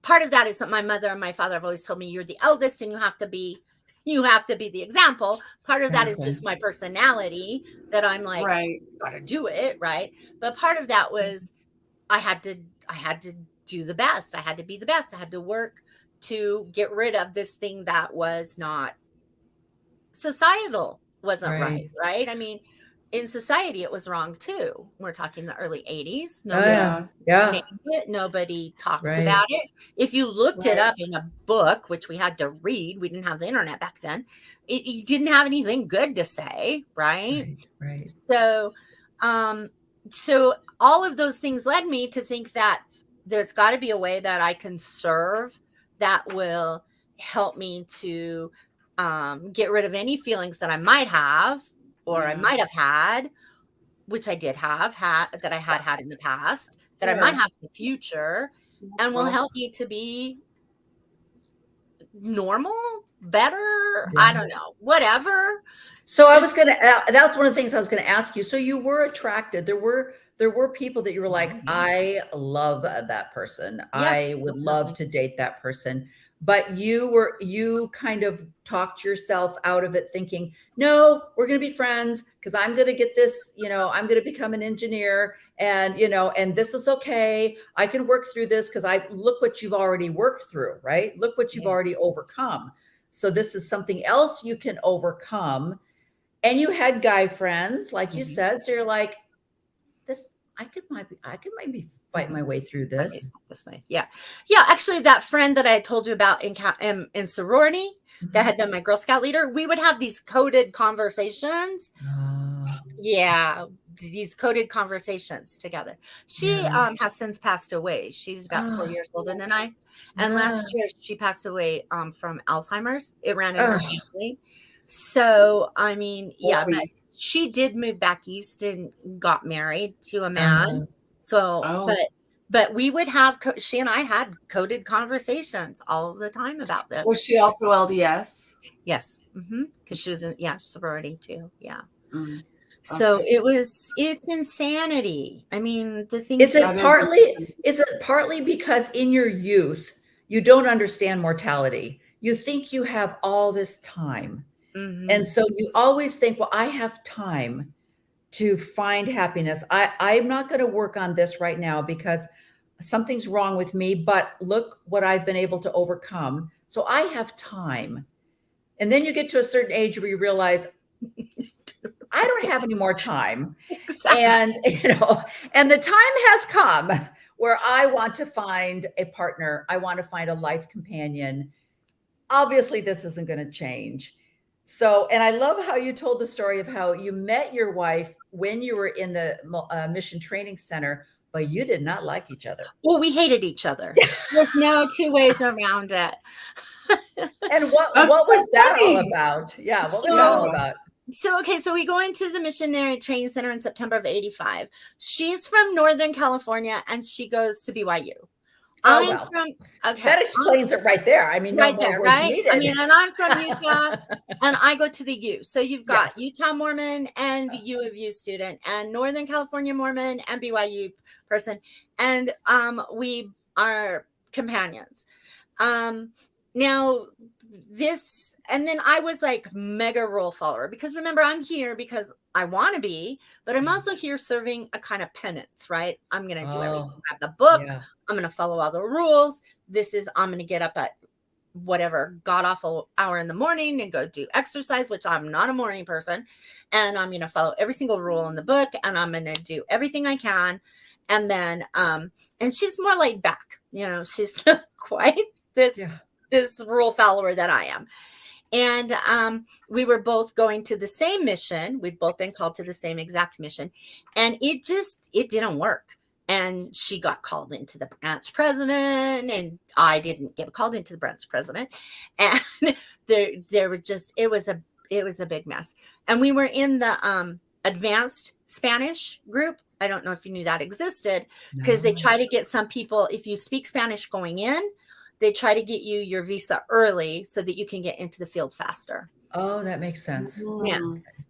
S6: part of that is that my mother and my father have always told me you're the eldest and you have to be the example. Part of that is just my personality, that I'm like, gotta do it, right? But part of that was I had to do the best. I had to be the best. I had to work to get rid of this thing that was not societal, wasn't right? I mean, in society, it was wrong too. We're talking the early 80s. Nobody talked about it. If you looked it up in a book, which we had to read, we didn't have the internet back then. It didn't have anything good to say, right? So, so all of those things led me to think that there's got to be a way that I can serve that will help me to get rid of any feelings that I might have. Or I might have had, which I did have that I had in the past, that I might have in the future, and will help me to be normal, better. I don't know, whatever.
S4: So I was that's one of the things I was going to ask you. So you were attracted. There were people that you were like, I love that person. I would love to date that person. But you kind of talked yourself out of it, thinking, no, we're going to be friends because I'm going to get this, I'm going to become an engineer, and, and this is okay. I can work through this because look what you've already worked through, right? Look what you've already overcome. So this is something else you can overcome. And you had guy friends, like you said. So you're like, I could maybe fight my way through this.
S6: Yeah. Actually, that friend that I told you about in sorority that had been my Girl Scout leader, we would have these coded conversations. These coded conversations together. She has since passed away. She's about 4 years older than I. And last year she passed away from Alzheimer's. It ran in her family. So, I mean, but she did move back east and got married to a man. But we would have, she and I had coded conversations all the time about this.
S5: Was she also LDS?
S6: Yes. Because she was in, sorority too. Yeah. So it's insanity. I mean, the thing
S4: is it partly because in your youth, you don't understand mortality. You think you have all this time. And so you always think, well, I have time to find happiness. I'm not going to work on this right now because something's wrong with me, but look what I've been able to overcome. So I have time. And then you get to a certain age where you realize, I don't have any more time. Exactly. And the time has come where I want to find a partner. I want to find a life companion. Obviously, this isn't going to change. So, and I love how you told the story of how you met your wife when you were in the mission training center, but you did not like each other.
S6: Well, we hated each other. There's no two ways around it.
S4: And what was that all about? Yeah, what was that all about?
S6: So we go into the missionary training center in September of '85. She's from Northern California and she goes to BYU.
S4: That explains it right there. I mean,
S6: right there, right? Needed. I mean, and I'm from Utah and I go to the U. So you've got Utah Mormon and U of U student and Northern California Mormon and BYU person. And we are companions. Now this, and then I was like mega rule follower because remember, I'm here because I want to be, but I'm also here serving a kind of penance, right? I'm going to do everything at the book. Yeah. I'm going to follow all the rules. I'm going to get up at whatever god awful hour in the morning and go do exercise, which I'm not a morning person. And I'm going to follow every single rule in the book and I'm going to do everything I can. And then, and she's more laid back, she's not quite this rule follower that I am. And we were both going to the same mission. We'd both been called to the same exact mission. And it didn't work. And she got called into the branch president and I didn't get called into the branch president. And there was it was a big mess. And we were in the advanced Spanish group. I don't know if you knew that existed because they try to get some people, if you speak Spanish going in, they try to get you your visa early so that you can get into the field faster.
S4: Oh, that makes sense.
S6: Yeah.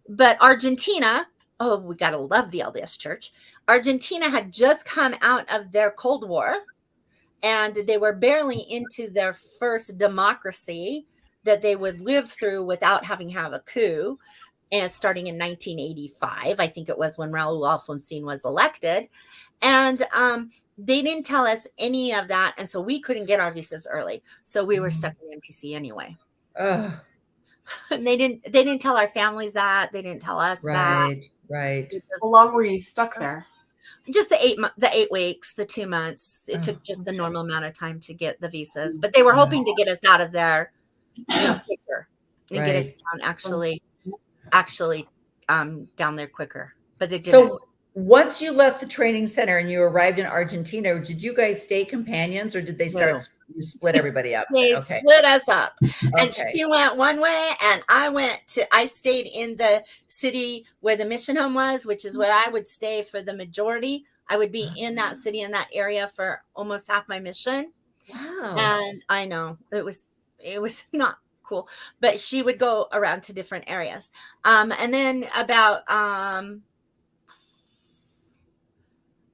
S6: But Argentina, we got to love the LDS Church. Argentina had just come out of their Cold War and they were barely into their first democracy that they would live through without having to have a coup. And starting in 1985, I think it was when Raul Alfonsín was elected. And they didn't tell us any of that. And so we couldn't get our visas early. So we were stuck in MTC anyway. And they didn't tell our families that. They didn't tell us that.
S4: Right.
S5: How long were you stuck there?
S6: Just the 8 weeks, the 2 months. It took just the normal amount of time to get the visas. But they were hoping to get us out of there quicker and get us down actually down there quicker. But they didn't.
S4: So once you left the training center and you arrived in Argentina, did you guys stay companions or did they you split everybody up?
S6: They split us up. And she went one way and I stayed in the city where the mission home was, which is where I would stay for the majority. I would be in that city, in that area for almost half my mission.
S4: Wow.
S6: And I know it was not cool, but she would go around to different areas. And then about,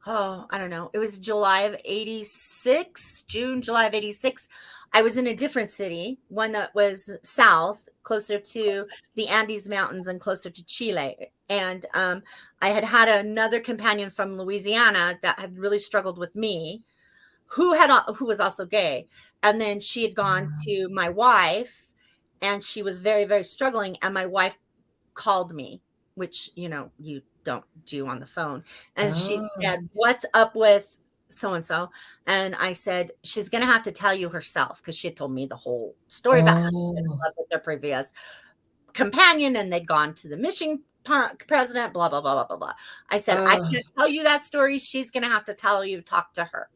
S6: I don't know. It was July of '86, July of '86. I was in a different city, one that was south, closer to the Andes Mountains and closer to Chile. And I had another companion from Louisiana that had really struggled with me, who was also gay. And then she had gone to my wife, and she was very, very struggling. And my wife called me, which you don't do on the phone. And she
S4: Oh.
S6: said, "What's up with so-and-so?" And I said, "She's going to have to tell you herself," because she had told me the whole story about how she was in love with their previous companion and they'd gone to the mission president, blah, blah, blah, blah, blah, blah. I said, "I can't tell you that story. She's going to have to tell you, talk to her."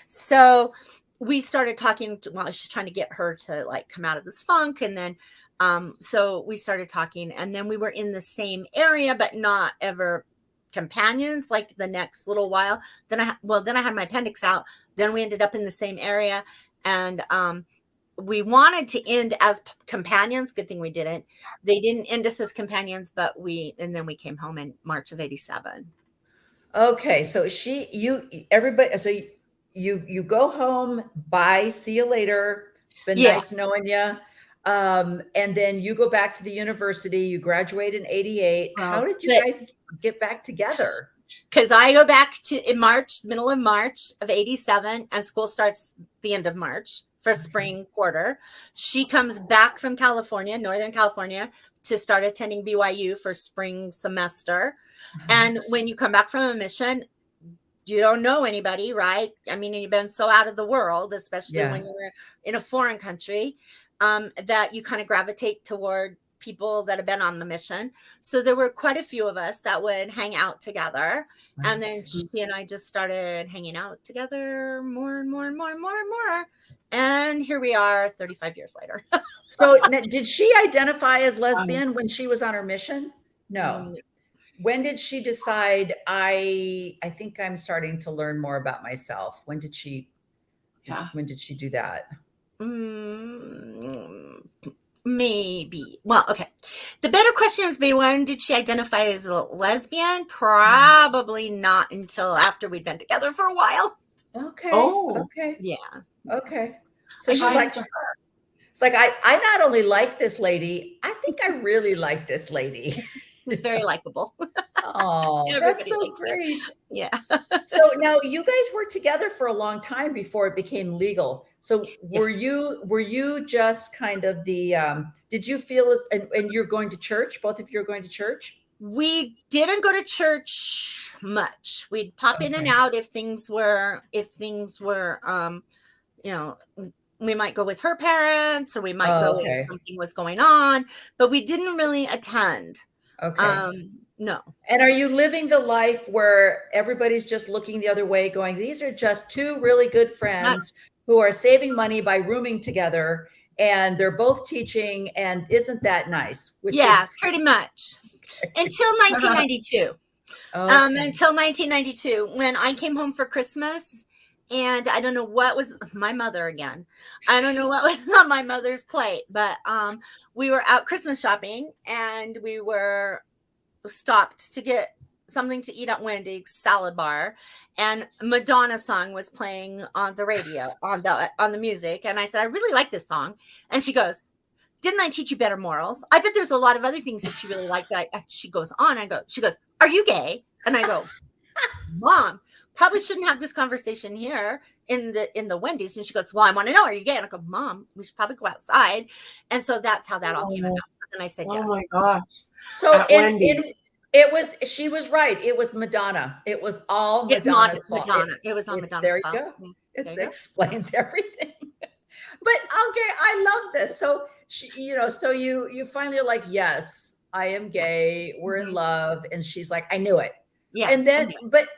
S6: So we started talking while she's trying to get her to like come out of this funk. And then, so we started talking, and then we were in the same area, but not ever companions, like the next little while. Then I had my appendix out. Then we ended up in the same area. And, we wanted to end as companions. Good thing we didn't. They didn't end us as companions, and then we came home in March of 87.
S4: Okay. So everybody, so you go home, bye, see you later. Been nice knowing you. And then you go back to the university, you graduate in 88. How did you guys get back together?
S6: Because I go back in March, middle of March of 87, and school starts the end of March for spring quarter. She comes back from California, Northern California, to start attending BYU for spring semester. And when you come back from a mission, you don't know anybody, right? I mean, you've been so out of the world, especially when you're in a foreign country, that you kind of gravitate toward people that have been on the mission. So there were quite a few of us that would hang out together. And then she and I just started hanging out together more and more and more and more and more. And here we are 35 years later.
S4: So did she identify as lesbian when she was on her mission? No. When did she decide, I think I'm starting to learn more about myself? When did she do that?
S6: Maybe. Well, okay. The better question is, when did she identify as a lesbian? Probably not until after we'd been together for a while.
S4: Okay. Okay.
S6: Yeah.
S4: Okay. So she's like, it's like, I not only like this lady, I think I really like this lady.
S6: It's very likable.
S4: Oh, that's so great.
S6: Yeah.
S4: So now you guys worked together for a long time before it became legal. So were you just kind of did you feel and you're going to church? Both of you are going to church?
S6: We didn't go to church much. We'd pop in and out if things were, we might go with her parents, or we might go if something was going on, but we didn't really attend.
S4: Okay.
S6: No.
S4: And are you living the life where everybody's just looking the other way, going, these are just two really good friends who are saving money by rooming together, and they're both teaching, and isn't that nice?
S6: Pretty much. Until 1992. Until 1992, when I came home for Christmas, and I don't know what was my mother again. I don't know what was on my mother's plate, but we were out Christmas shopping, and we were stopped to get something to eat at Wendy's salad bar, and Madonna song was playing on the radio, on the music. And I said, "I really like this song." And she goes, "Didn't I teach you better morals? I bet there's a lot of other things that you really like." She goes on. She goes, "Are you gay?" And I go, "Mom, probably shouldn't have this conversation here in the Wendy's." And she goes, "Well, I want to know, are you gay?" And I go, "Mom, we should probably go outside." And so that's how that all came about. So then I said yes.
S5: Oh my gosh.
S4: So she was right. It was Madonna. It was all Madonna's fault.
S6: It was on Madonna's
S4: there
S6: fault.
S4: You go. It explains everything. But okay, I love this. So so you finally are like, yes, I am gay. We're in love. And she's like, I knew it.
S6: Yeah.
S4: And then, but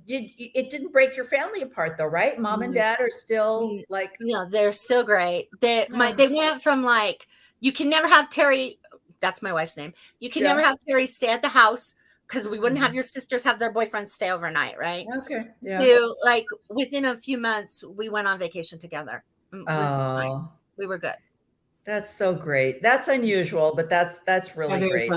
S4: it didn't break your family apart though, right? Mom and dad are still like,
S6: no, they're still great. They went from like, you can never have Terry. That's my wife's name. You can never have Terry stay at the house, because we wouldn't have your sisters have their boyfriends stay overnight, right?
S4: Okay. Yeah.
S6: So like within a few months, we went on vacation together. We were good.
S4: That's so great. That's unusual, but that's really great.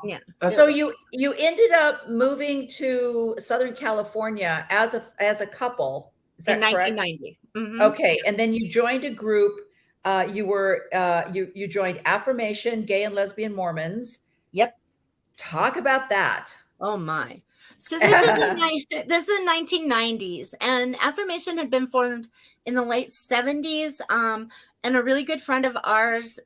S6: Yeah.
S4: So you ended up moving to Southern California as a couple. Is that
S6: in 1990.
S4: Mm-hmm. Okay, and then you joined a group. You joined Affirmation Gay and Lesbian Mormons.
S6: Yep.
S4: Talk about that.
S6: Oh my. So this is the 1990s, and Affirmation had been formed in the late 70s. And a really good friend of ours,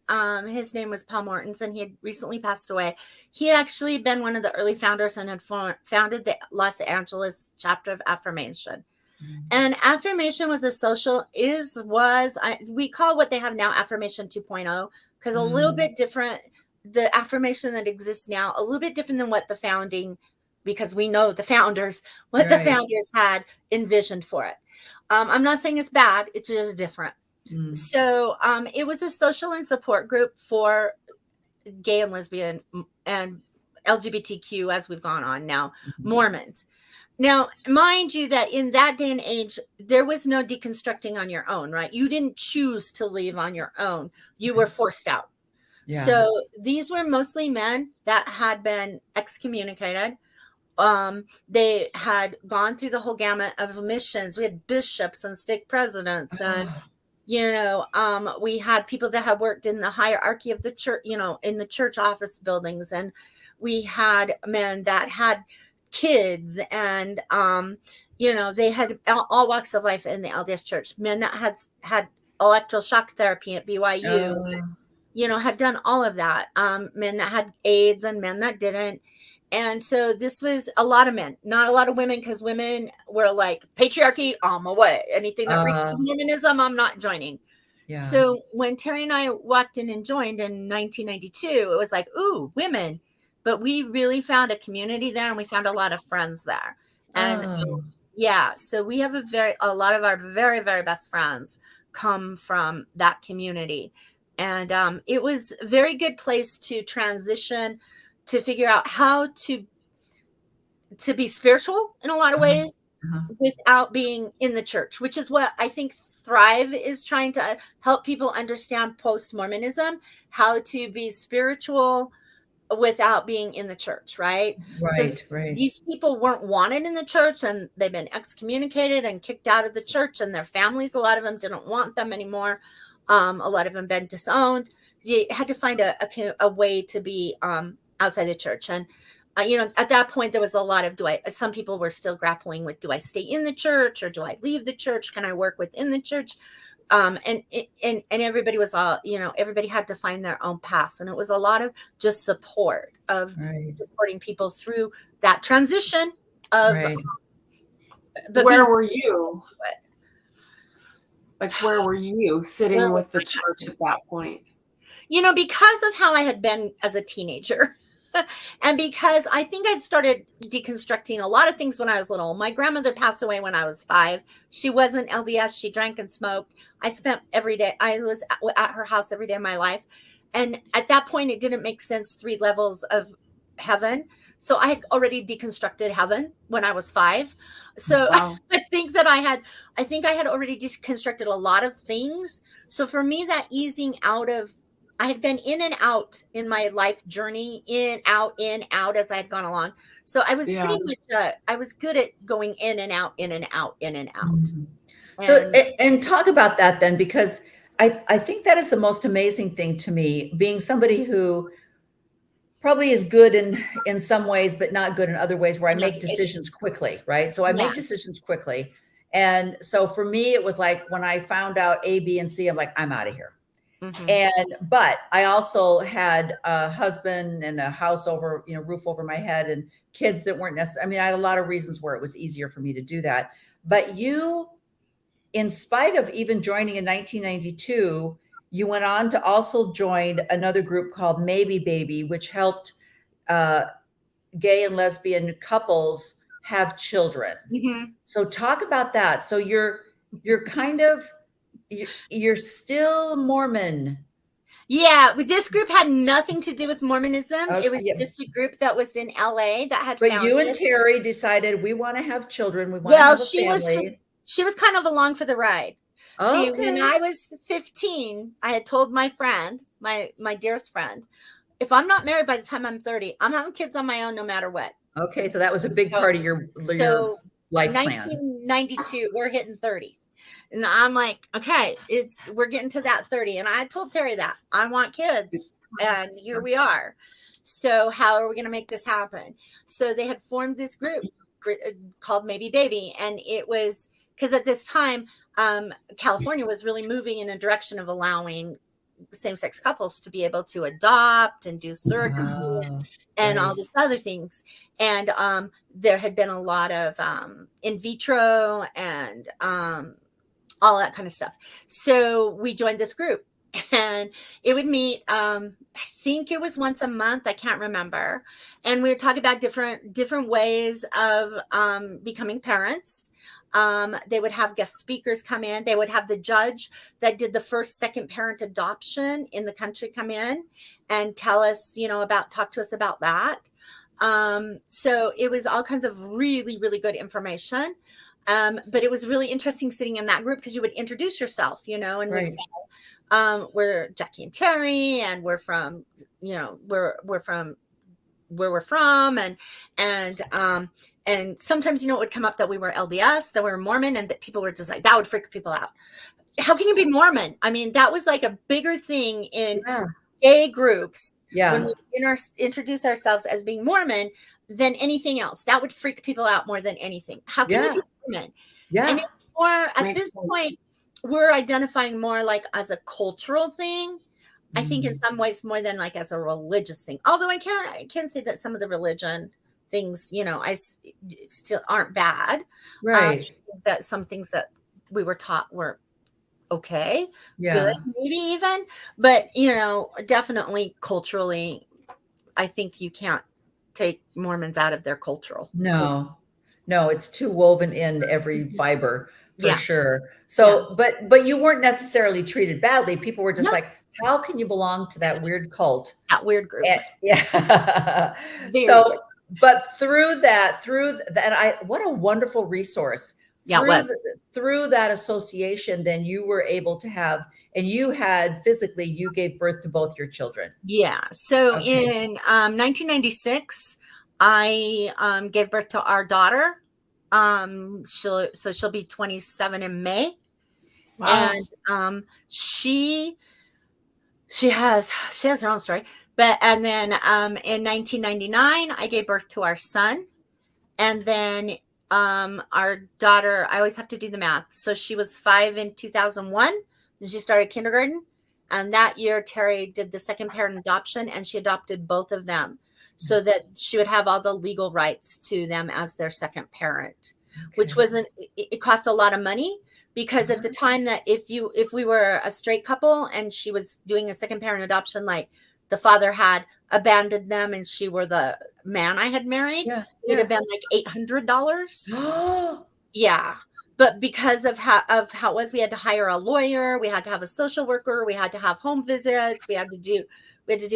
S6: his name was Paul Mortensen. He had recently passed away. He had actually been one of the early founders and had founded the Los Angeles chapter of Affirmation. And Affirmation was a social, we call what they have now Affirmation 2.0, because a little bit different, the affirmation that exists now, a little bit different than what the founding, because we know the founders, what the founders had envisioned for it. I'm not saying it's bad, it's just different. So it was a social and support group for gay and lesbian and LGBTQ, as we've gone on now, Mormons. Now, mind you that in that day and age, there was no deconstructing on your own, right? You didn't choose to leave on your own. You were forced out. Yeah. So these were mostly men that had been excommunicated. They had gone through the whole gamut of missions. We had bishops and stake presidents and we had people that had worked in the hierarchy of the church, in the church office buildings. And we had men that had kids and, they had all walks of life in the LDS church. Men that had electroshock therapy at BYU, had done all of that. Men that had AIDS and men that didn't. And so this was a lot of men, not a lot of women, because women were like, patriarchy, I'm away. Anything that reeks of Mormonism, I'm not joining. Yeah. So when Terry and I walked in and joined in 1992, it was like, ooh, women. But we really found a community there, and we found a lot of friends there. And so we have a lot of our very, very best friends come from that community. And it was a very good place to transition, to figure out how to be spiritual in a lot of ways without being in the church, which is what I think Thrive is trying to help people understand post-Mormonism, how to be spiritual without being in the church, right? Right. These people weren't wanted in the church, and they've been excommunicated and kicked out of the church, and their families, a lot of them didn't want them anymore. A lot of them been disowned. You had to find a way to be outside the church. And, at that point, there was a lot of, some people were still grappling with, do I stay in the church or do I leave the church? Can I work within the church? And everybody was everybody had to find their own path. And it was a lot of just support of supporting people through that transition of,
S5: but where were you? Like, where were you sitting with the church at that point?
S6: Because of how I had been as a teenager. And because I think I'd started deconstructing a lot of things when I was little. My grandmother passed away when I was 5. She wasn't LDS. She drank and smoked. I spent every day. I was at her house every day of my life. And at that point, it didn't make sense, 3 levels of heaven. So I had already deconstructed heaven when I was 5. So wow. I think I had already deconstructed a lot of things. So for me, that easing out of, I had been in and out in my life journey, in, out, as I had gone along. So I was pretty much, I was good at going in and out, in and out, in and out. Mm-hmm.
S4: So, and talk about that then, because I think that is the most amazing thing to me, being somebody who probably is good in some ways, but not good in other ways, where I make decisions quickly, right? So I make decisions quickly. And so for me, it was like, when I found out A, B, and C, I'm like, I'm out of here. Mm-hmm. But I also had a husband and a house over, roof over my head, and kids that weren't necessary. I mean, I had a lot of reasons where it was easier for me to do that. But you, in spite of even joining in 1992, you went on to also join another group called Maybe Baby, which helped gay and lesbian couples have children. Mm-hmm. So talk about that. So you're kind of, you're still Mormon.
S6: Yeah, this group had nothing to do with Mormonism. Okay, it was just a group that was in LA that had.
S4: But you and Terry decided, we want to have children. We want to have a family.
S6: She was kind of along for the ride. Okay. See, when I was 15, I had told my friend, my dearest friend, if I'm not married by the time I'm 30, I'm having kids on my own no matter what.
S4: Okay, so that was a big part of your life plan.
S6: 1992, we're hitting 30. And I'm like, okay, we're getting to that 30. And I told Terry that I want kids, and here we are. So how are we going to make this happen? So they had formed this group called Maybe Baby. And it was because at this time California was really moving in a direction of allowing same-sex couples to be able to adopt and do surrogacy and all these other things. And there had been a lot of in vitro and all that kind of stuff. So we joined this group, and it would meet, I think it was once a month. I can't remember. And we would talk about different ways of becoming parents. They would have guest speakers come in. They would have the judge that did the first, second parent adoption in the country come in and talk to us about that. So it was all kinds of really, really good information. But it was really interesting sitting in that group because you would introduce yourself, and we'd say, we're Jacki and Terry, and we're from, we're from where we're from, and sometimes it would come up that we were LDS, that we were Mormon, and that people were just like, that would freak people out. How can you be Mormon? I mean, that was like a bigger thing in gay groups when we introduce ourselves as being Mormon than anything else. That would freak people out more than anything. How can you be Mormon? And it's more at this point, we're identifying more like as a cultural thing. I think in some ways more than like as a religious thing. Although I can say that some of the religion things, I still aren't bad. Right. That some things that we were taught were okay, good, maybe even. But, definitely culturally, I think you can't take Mormons out of their cultural.
S4: No, it's too woven in every fiber for sure. So, but you weren't necessarily treated badly. People were just like, how can you belong to that weird cult?
S6: That weird group.
S4: So, but through that, what a wonderful resource. Through that association, then you were able to have, and you gave birth to both your children.
S6: Yeah. So in 1996, I gave birth to our daughter. She'll be 27 in May. Wow. And she has her own story. And then in 1999, I gave birth to our son. And then our daughter, I always have to do the math. So she was 5 in 2001, and she started kindergarten. And that year, Terry did the second parent adoption, and she adopted both of them so that she would have all the legal rights to them as their second parent, which it cost a lot of money. Because at the time that if we were a straight couple and she was doing a second parent adoption, like the father had abandoned them and she were the man I had married, it'd have been like $800. Yeah. But because of how it was, we had to hire a lawyer, we had to have a social worker, we had to have home visits, we had to do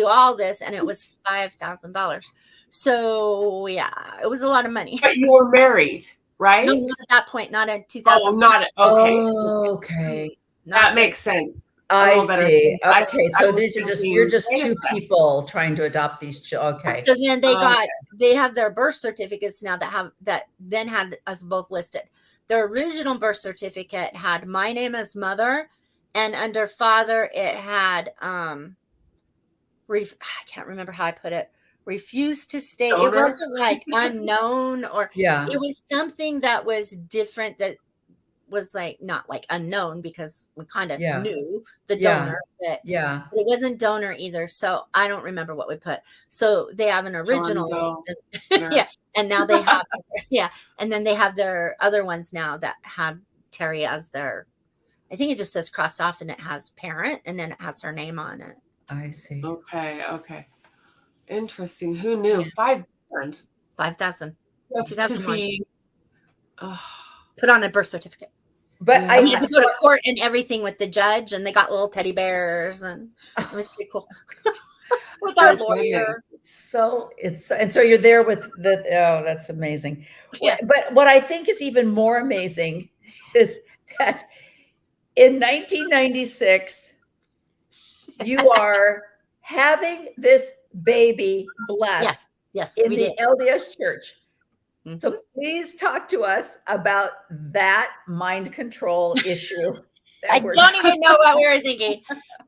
S6: all this, and it was $5,000. So yeah, it was a lot of money.
S5: But you were married, right?
S6: No, not at that point, not in 2000.
S5: Oh, not okay.
S4: Okay.
S5: That makes sense.
S4: I see. Okay, so you're just two people trying to adopt these children. Okay.
S6: So then they have their birth certificates now that then had us both listed. Their original birth certificate had my name as mother, and under father it had I can't remember how I put it. Refused to state. Donor? It wasn't like unknown or it was something that was different, that was like not like unknown because we kind of knew the donor, but it wasn't donor either. So I don't remember what we put. So they have an original, and now they have and then they have their other ones now that have Terry as their. I think it just says crossed off and it has parent and then it has her name on it.
S4: I see.
S5: Okay. Interesting. Who knew? 5,000.
S6: 5,000.
S5: To be
S6: put on a birth certificate.
S4: But
S6: I had to go to court and everything with the judge, and they got little teddy bears, and it was pretty cool. With our lawyer.
S4: So you're there with that's amazing. Yeah. But what I think is even more amazing is that in 1996, you are having this baby blessed in the LDS Church. Mm-hmm. So please talk to us about that mind control issue.
S6: I don't even know what we were thinking.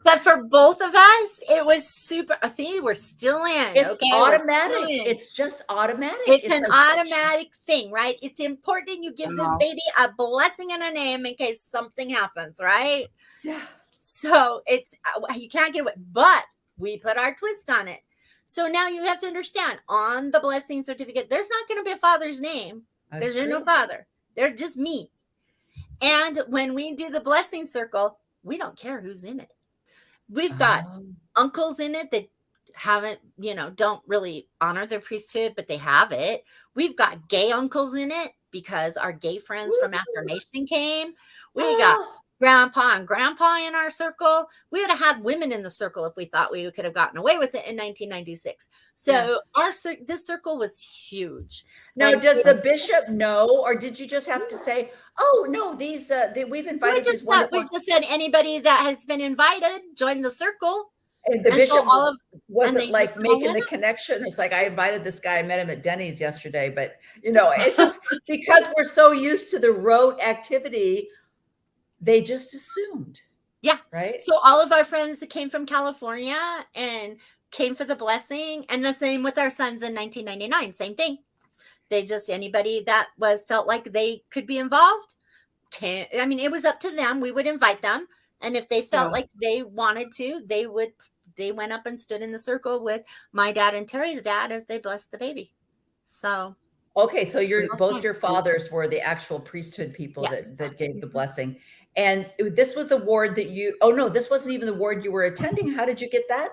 S6: But for both of us, it was super. See, we're still in.
S4: It's
S6: okay?
S4: automatic. It's just automatic.
S6: It's an automatic thing, right? It's important you give this
S5: Wow.
S6: baby a blessing and a name in case something happens, right?
S4: Yeah.
S6: So it's you can't get away, but we put our twist on it. So now you have to understand on the blessing certificate, there's not going to be a father's name because there's no father. They're just me. And when we do the blessing circle, we don't care who's in it. We've got uncles in it that haven't, don't really honor their priesthood, but they have it. We've got gay uncles in it because our gay friends from Affirmation came. We got grandpa and grandpa in our circle. We would have had women in the circle if we thought we could have gotten away with it in 1996. So this circle was huge.
S4: Now, does the bishop know, or did you just have to say, "Oh no, we've invited"?
S6: We just said anybody that has been invited, join the circle.
S4: And the bishop wasn't like making the connection. It's like, I invited this guy, I met him at Denny's yesterday, but it's because we're so used to the rote activity, they just assumed.
S6: Yeah.
S4: Right.
S6: So all of our friends that came from California and came for the blessing, and the same with our sons in 1999, same thing. They just, anybody that felt like they could be involved, it was up to them. We would invite them. And if they felt like they wanted to, they went up and stood in the circle with my dad and Terry's dad as they blessed the baby. So.
S4: Okay. So both your fathers were the actual priesthood people that gave the blessing. And this was the ward that this wasn't even the ward you were attending. How did you get that?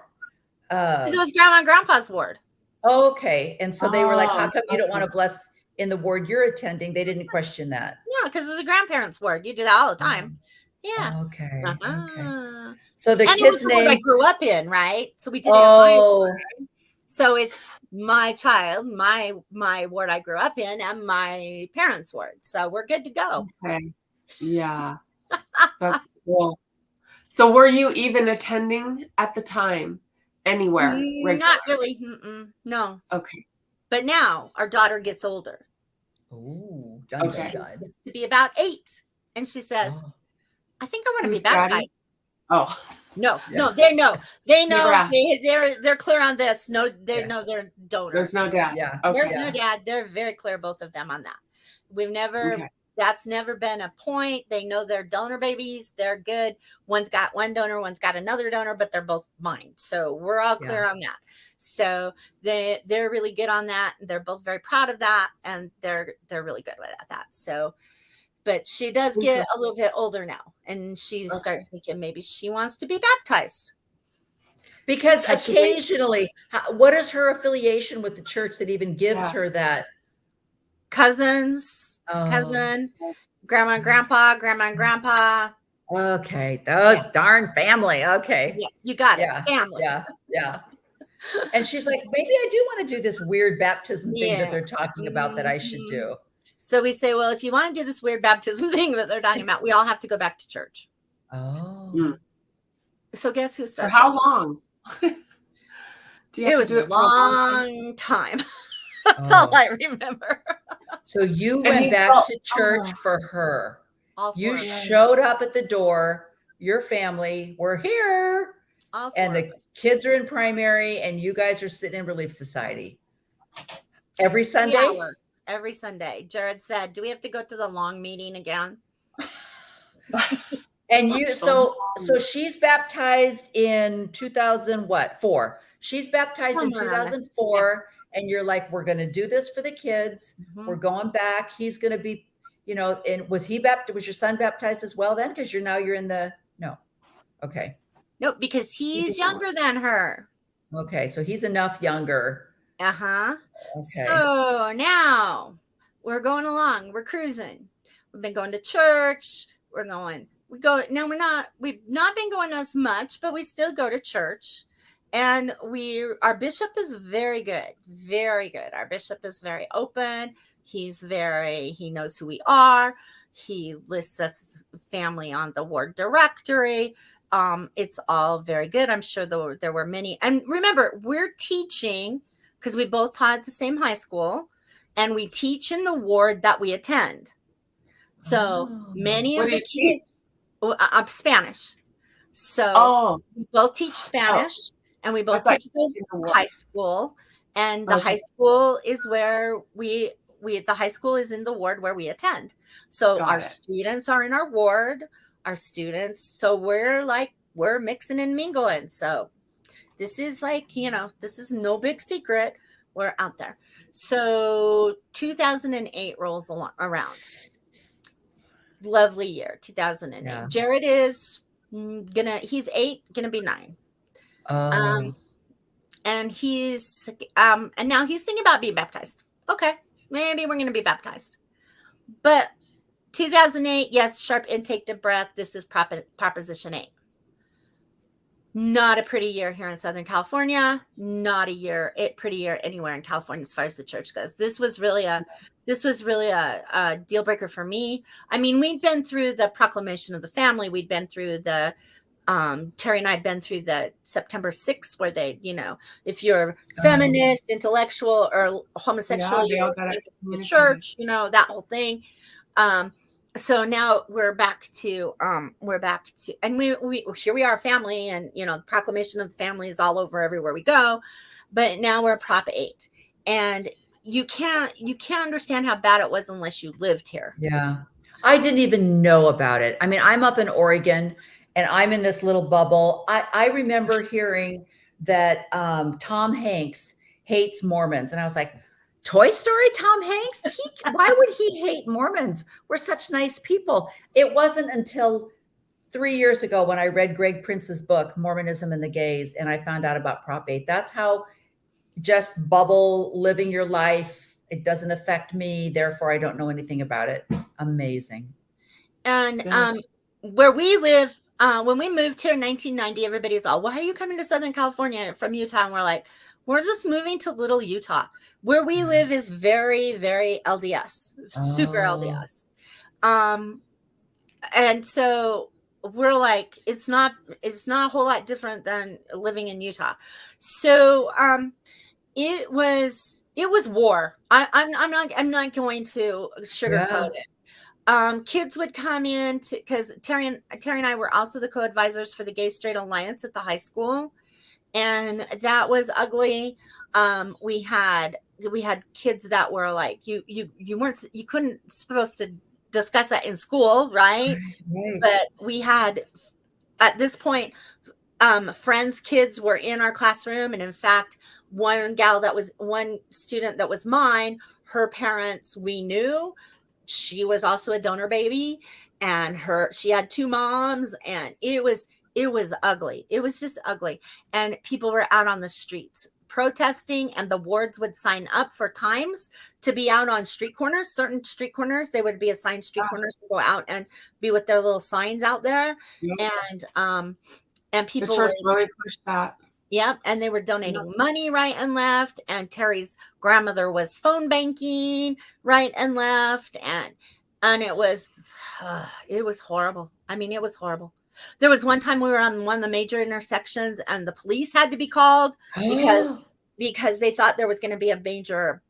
S6: It was Grandma and Grandpa's ward.
S4: Okay. And so they were like, how come you don't want to bless in the ward you're attending? They didn't question that.
S6: Yeah, because it's a grandparents' ward. You do that all the time. Yeah.
S4: Okay. Okay. So the kids' names
S6: I grew up in, right? So we did it. So it's my child, my ward I grew up in, and my parents' ward. So we're good to go.
S5: Okay. Yeah. That's cool. So were you even attending at the time anywhere?
S6: Not really. No.
S5: Okay.
S6: But now our daughter gets older.
S4: Oh,
S6: She gets to be about 8. And she says, I think I want to be baptized.
S5: Daddy? Oh.
S6: No, they know. They know. They're clear on this. No, they know they're donors.
S5: There's no dad.
S4: Yeah.
S5: Okay.
S6: There's no dad. They're very clear, both of them, on that. We've never, that's never been a point. They know they're donor babies. They're good. One's got one donor, one's got another donor, but they're both mine. So we're all clear on that. So they're really good on that. They're both very proud of that. And they're really good at that. So, but she does get a little bit older now, and she starts thinking maybe she wants to be baptized.
S4: Because occasionally, what is her affiliation with the church that even gives her that?
S6: Cousin, grandma and grandpa.
S4: Okay, those darn family. Okay.
S6: Yeah, you got it. Family.
S4: Yeah. And she's like, maybe I do want to do this weird baptism thing that they're talking about that I should do.
S6: So we say, well, if you want to do this weird baptism thing that they're talking about, we all have to go back to church.
S4: Oh.
S6: So guess who starts?
S5: For how long?
S6: It was a long time. That's all I remember.
S4: So you went back to church for her. You showed up at the door. Your family were here. And the kids are in primary, and you guys are sitting in Relief Society. Every Sunday?
S6: Every Sunday. Jared said, do we have to go to the long meeting again?
S4: And so she's baptized in 4. She's baptized in 2004. And you're like, we're going to do this for the kids. We're going back. He's going to be, and was your son baptized as well then? Because you're in the, no. Okay.
S6: No, because he's younger than her.
S4: Okay. So he's enough younger.
S6: Uh-huh.
S4: Okay.
S6: So now we're going along. We're cruising. We've been going to church. We've not been going as much, but we still go to church. And our bishop is very good, very good. Our bishop is very open. He knows who we are. He lists us family on the ward directory. It's all very good. I'm sure there were many. And remember, we're teaching because we both taught at the same high school, and we teach in the ward that we attend. So many of the kids. Spanish. So
S5: Oh,
S6: we both teach Spanish, and we both
S5: thought
S6: teach
S5: you
S6: the
S5: were in the
S6: high
S5: ward.
S6: school. And the
S5: Okay.
S6: high school is where the high school is in the ward where we attend. So
S5: Got
S6: our
S5: it.
S6: students are in our ward, so we're mixing and mingling. So this is this is no big secret. We're out there. So 2008 rolls around. Lovely year, 2008.
S4: Yeah.
S6: Jared is he's 8, gonna be 9.
S4: Oh,
S6: And and now he's thinking about being baptized. Okay, maybe we're gonna be baptized. But 2008, yes, sharp intake to breath. This is Proposition 8. Not a pretty year here in Southern California. Not a pretty year anywhere in California as far as the church goes. This was really a deal breaker for me. I mean, we'd been through the proclamation of the family. We'd been through the Terry and I had been through the September 6th, where they, if you're feminist, intellectual, or homosexual,
S5: Yeah, they all
S6: you're
S5: got
S6: in the
S5: excommunicated.
S6: church, that whole thing. So now we're back to, and we here we are, family, and the proclamation of the family is all over everywhere we go. But now we're Prop 8, and you can't understand how bad it was unless you lived here.
S4: yeah. I didn't even know about it. I mean, I'm up in Oregon and I'm in this little bubble. I remember hearing that Tom Hanks hates Mormons. And I was like, Toy Story, Tom Hanks? Why would he hate Mormons? We're such nice people. It wasn't until 3 years ago when I read Greg Prince's book, Mormonism and the Gays, and I found out about Prop 8. That's how just bubble living your life. It doesn't affect me. Therefore, I don't know anything about it. Amazing.
S6: And where we live, when we moved here in 1990, everybody's all, why are you coming to Southern California from Utah? And we're like, we're just moving to little Utah. Where we live is very, very LDS, super LDS. And so we're like, it's not a whole lot different than living in Utah. So it was war. I'm not going to sugarcoat it. Kids would come in because Terry and I were also the co-advisors for the Gay Straight Alliance at the high school, and that was ugly. We had kids that were like, you couldn't supposed to discuss that in school, right? But we had, at this point, friends' kids were in our classroom, and in fact, one student that was mine, her parents we knew. She was also a donor baby, and she had 2 moms, and it was ugly. It was just ugly. And people were out on the streets protesting, and the wards would sign up for times to be out on street corners. Certain street corners, they would be assigned street corners to go out and be with their little signs out there.
S5: Yeah.
S6: And people,
S5: the church really pushed that.
S6: Yep. And they were donating money right and left. And Terry's grandmother was phone banking right and left. And it was horrible. I mean, it was horrible. There was one time we were on one of the major intersections, and the police had to be called because they thought there was going to be a major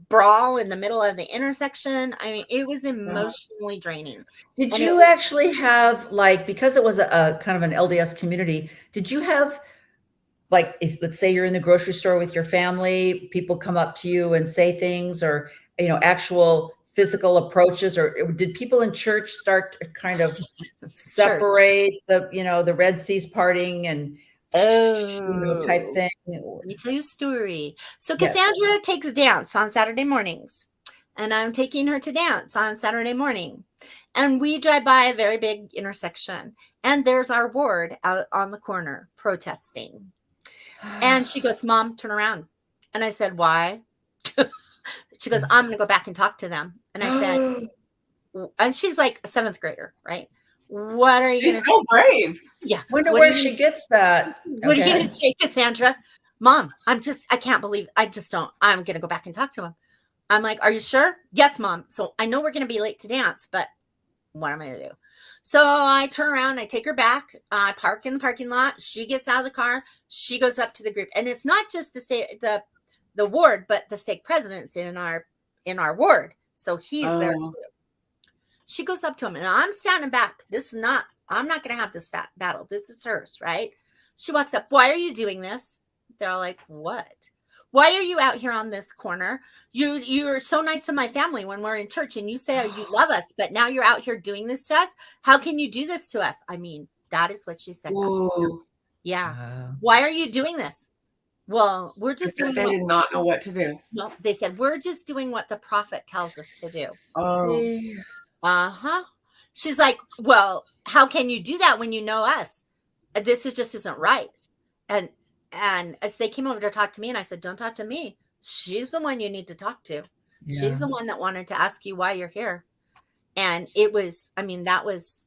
S6: brawl in the middle of the intersection. I mean, it was emotionally draining.
S4: Did you actually have, like, because it was a kind of an LDS community, did you have, like, if let's say you're in the grocery store with your family, people come up to you and say things, or actual physical approaches, or did people in church start to kind of separate the Red Seas parting and type thing?
S6: Let me tell you a story. So Cassandra takes dance on Saturday mornings, and I'm taking her to dance on Saturday morning, and we drive by a very big intersection, and there's our ward out on the corner protesting. And she goes, Mom, turn around. And I said, why? She goes, I'm going to go back and talk to them. And I said, and she's like a 7th grader, right? What are you going to say?
S5: So brave.
S6: Yeah.
S4: Wonder where she gets that.
S6: What are you going to say, Cassandra? Mom, I can't believe, I'm going to go back and talk to him. I'm like, are you sure? Yes, Mom. So I know we're going to be late to dance, but what am I going to do? So I turn around, I take her back, I park in the parking lot. She gets out of the car. She goes up to the group, and it's not just the ward, but the stake president's in our ward. So he's there too. She goes up to him, and I'm standing back. This is not I'm not going to have this battle. This is hers, right? She walks up. Why are you doing this? They're all like, what? Why are you out here on this corner? You're so nice to my family when we're in church, and you say you love us, but now you're out here doing this to us. How can you do this to us? I mean, that is what she said. Yeah.
S4: Wow.
S6: Why are you doing this? Well, we're just doing.
S5: They did not know what to do.
S6: No, they said we're just doing what the prophet tells us to do.
S4: See?
S6: She's like, well, how can you do that when you know us? This just isn't right. And as they came over to talk to me, and I said, don't talk to me. She's the one you need to talk to.
S4: Yeah.
S6: She's the one that wanted to ask you why you're here. And it was, I mean, that was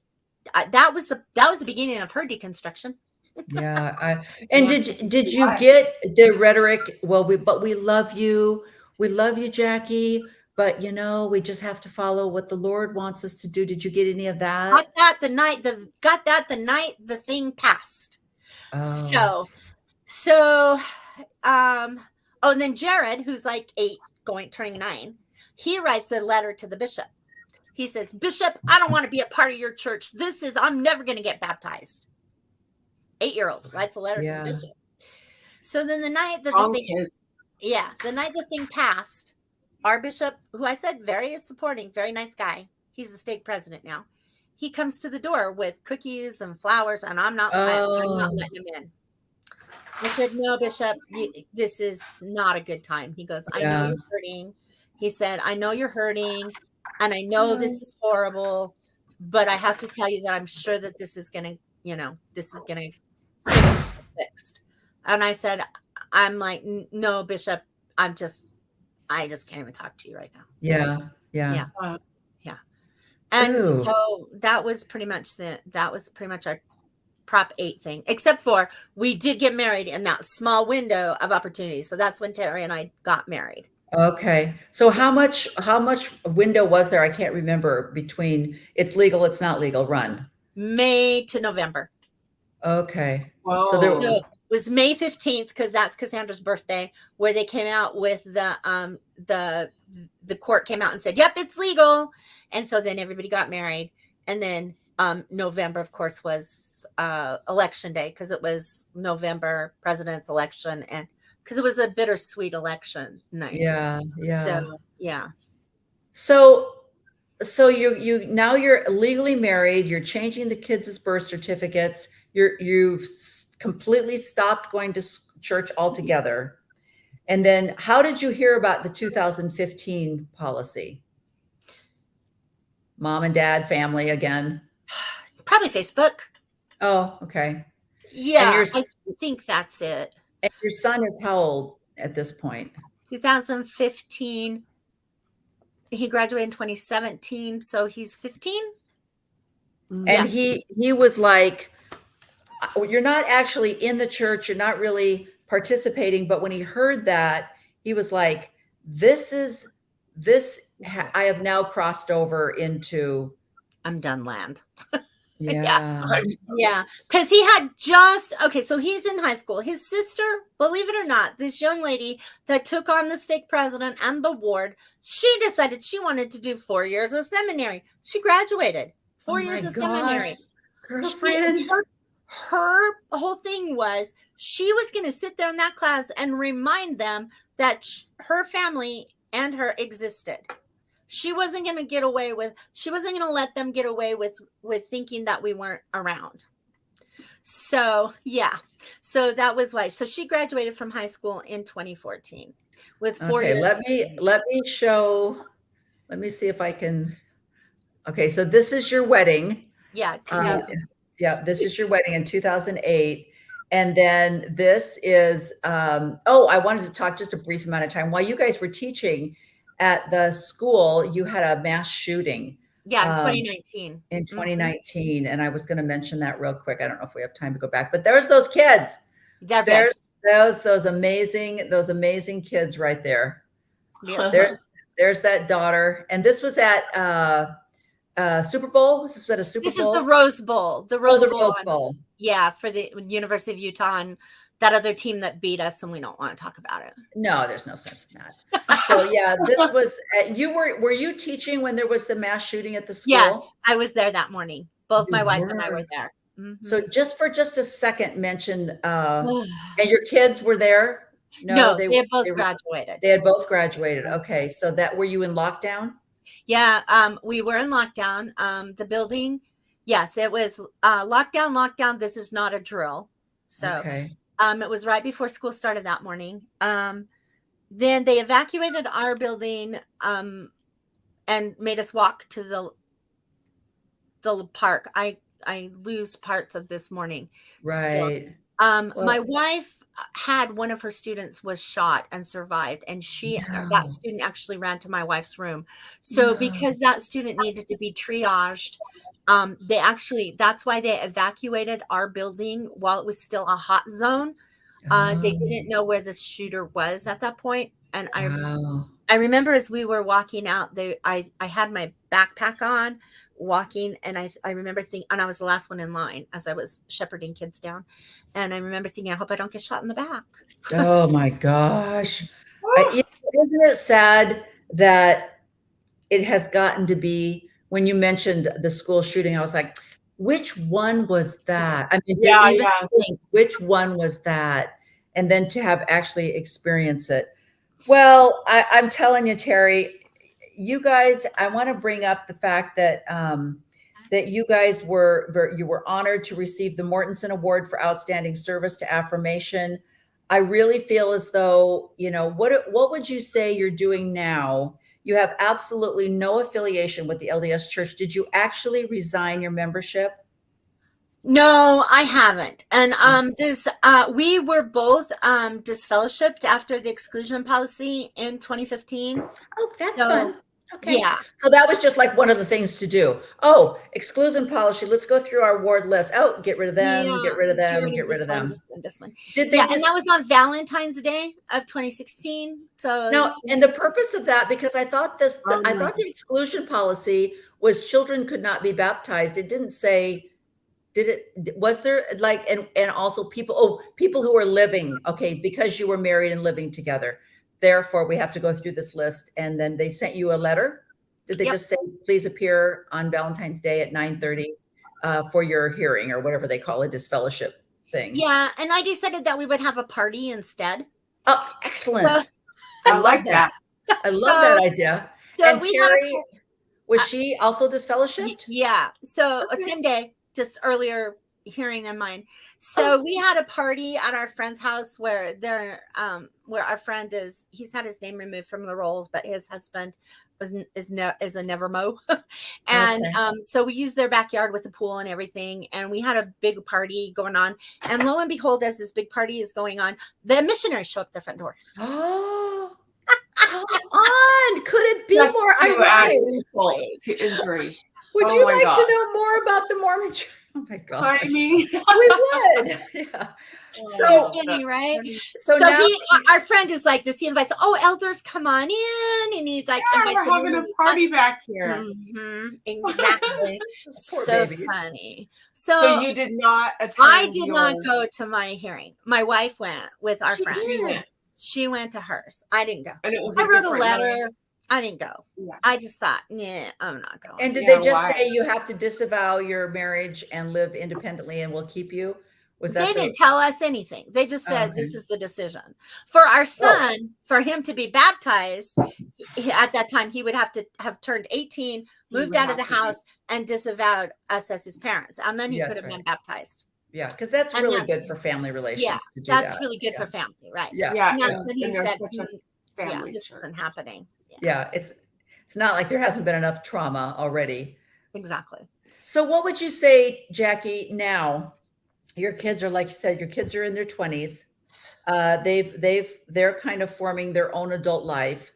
S6: the beginning of her deconstruction.
S4: Yeah. Did you get the rhetoric? Well, we love you. We love you, Jacki. But we just have to follow what the Lord wants us to do. Did you get any of that?
S6: Got that the night the thing passed.
S4: Oh.
S6: So, and then Jared, who's like 8, turning 9, he writes a letter to the bishop. He says, Bishop, I don't want to be a part of your church. I'm never going to get baptized. 8-year-old writes a letter to the bishop. So then the night that the night the thing passed, our bishop, who I said very supporting, very nice guy, he's the stake president now. He comes to the door with cookies and flowers, and I'm not letting him in. I said, no, Bishop, this is not a good time. He goes, I know you're hurting. He said, I know you're hurting, and I know this is horrible, but I have to tell you that I'm sure that this is going to, get fixed. And I said, I'm like, no, Bishop, I just can't even talk to you right now.
S4: Yeah.
S6: And so that was pretty much our Prop 8 thing, except for we did get married in that small window of opportunity. So that's when Terry and I got married.
S4: Okay. So how much window was there? I can't remember between it's legal, it's not legal run.
S6: May to November.
S4: Okay.
S5: Whoa.
S6: So it was May 15th, because that's Cassandra's birthday, where they came out with the court came out and said, yep, it's legal. And so then everybody got married. And then November, of course, was election day, because it was November president's election, and because it was a bittersweet election night.
S4: Yeah.
S6: So yeah.
S4: So you now you're legally married. You're changing the kids' birth certificates. You've completely stopped going to church altogether. And then, how did you hear about the 2015 policy? Mom and dad, family again?
S6: Probably Facebook.
S4: Oh, okay.
S6: Yeah, I think that's it.
S4: And your son is how old at this point?
S6: 2015. He graduated in 2017, so he's 15.
S4: And he was like, you're not actually in the church, you're not really participating, but when he heard that, he was like, I have now crossed over into
S6: I'm done land.
S4: Yeah.
S6: Yeah. Because he had so he's in high school. His sister, believe it or not, this young lady that took on the stake president and the ward, she decided she wanted to do 4 years of seminary. She graduated 4 years of seminary.
S4: Girlfriend.
S6: Her whole thing was she was going to sit there in that class and remind them that her family and her existed. She wasn't going to let them get away with thinking that we weren't around. So, yeah. So that was why. So she graduated from high school in 2014 with 4 years.
S4: Let me see if I can. Okay. So this is your wedding.
S6: Yeah.
S4: This is your wedding in 2008. And then this is, I wanted to talk just a brief amount of time. While you guys were teaching at the school, you had a mass shooting.
S6: Yeah, in 2019.
S4: In 2019. And I was going to mention that real quick. I don't know if we have time to go back, but there's those kids. There's those amazing kids right there. Yeah. There's that daughter. And this was at Super Bowl. Was this at a Super Bowl?
S6: This is the Rose Bowl. The Rose
S4: Bowl.
S6: Yeah, for the University of Utah and that other team that beat us, and we don't want to talk about it.
S4: No, there's no sense in that. So yeah, this was were you teaching when there was the mass shooting at the school?
S6: Yes, I was there that morning. Both
S4: You
S6: my wife and I
S4: were.
S6: were there.
S4: So just for just a second, mention, and your kids were there?
S6: No, they had both
S4: they were-
S6: graduated.
S4: They had both graduated. Okay, so that were you in lockdown?
S6: Yeah, we were in lockdown. The building, yes, it was lockdown. This is not a drill. So
S4: Okay.
S6: it was right before school started that morning. Then they evacuated our building and made us walk to the park. I lose parts of this morning. Still.
S4: Right.
S6: My wife had one of her students was shot and survived, and that student actually ran to my wife's room. So because that student needed to be triaged, that's why they evacuated our building while it was still a hot zone. They didn't know where the shooter was at that point. And I remember as we were walking out, I had my backpack on walking, and I remember thinking, and I was the last one in line as I was shepherding kids down, and I remember thinking, I hope I don't get shot in the back.
S4: Oh my gosh. Isn't it sad that it has gotten to be, when you mentioned the school shooting, I was like, which one was that? I mean, think which one was that? And then to have actually experienced it. Well, I'm telling you, Terry, you guys, I want to bring up the fact that that you guys were honored to receive the Mortensen Award for Outstanding Service to Affirmation. I really feel as though, what would you say you're doing now? You have absolutely no affiliation with the LDS Church. Did you actually resign your membership?
S6: No, I haven't. And we were both disfellowshipped after the exclusion policy in 2015.
S4: Oh, that's fun. Okay.
S6: Yeah.
S4: So that was just like one of the things to do. Oh, exclusion policy. Let's go through our ward list. Oh, get rid of them, get rid of them, get rid of them.
S6: This one.
S4: Did they
S6: and that was on Valentine's Day of 2016. So
S4: no, and the purpose of that, because I thought I thought the exclusion policy was children could not be baptized. It didn't say, was there like, and also people who are living, okay, because you were married and living together. Therefore, we have to go through this list. And then they sent you a letter. Did they just say, please appear on Valentine's Day at 9:30 for your hearing, or whatever they call a disfellowship thing?
S6: Yeah. And I decided that we would have a party instead.
S4: Oh, excellent.
S5: I like that.
S4: I love that idea.
S6: So
S4: and Terry, was she also disfellowshipped?
S6: Yeah. So same day, just earlier hearing than mine. So we had a party at our friend's house where our friend he's had his name removed from the rolls, but his husband is a never mow. And so we used their backyard with the pool and everything. And we had a big party going on. And lo and behold, as this big party is going on, the missionaries show up at their front door.
S4: Oh, come on. Could it be more ironic?
S5: To injury.
S4: Would you like to know more about the Mormon Church? Oh my God.
S5: I mean,
S4: we would. Yeah.
S6: So funny, right? So now our friend is like this. He invites, elders, come on in. And he's like,
S5: we're having a party back here.
S6: Mm-hmm, exactly.
S4: So
S6: babies. Funny.
S5: So you did not attend.
S6: I did not go to my hearing. My wife went with our friend. She went to hers. I didn't go.
S5: And it was
S6: I wrote a letter. I didn't go.
S5: Yeah.
S6: I just thought, I'm not going.
S4: And did they just say you have to disavow your marriage and live independently and we'll keep you?
S6: They didn't tell us anything. They just said, this is the decision. For our son, for him to be baptized, at that time, he would have to have turned 18, moved out of the house, and disavowed us as his parents. And then he could have been baptized.
S4: Yeah, because that's really good for family relations.
S6: Yeah,
S4: to do
S6: that's really good for family, right?
S4: Yeah.
S6: And that's when he said, this
S5: church.
S6: isn't happening.
S4: Yeah, it's not like there hasn't been enough trauma already.
S6: Exactly.
S4: So what would you say, Jacki, now? Your kids are, like you said, your kids are in their 20s. They're kind of forming their own adult life.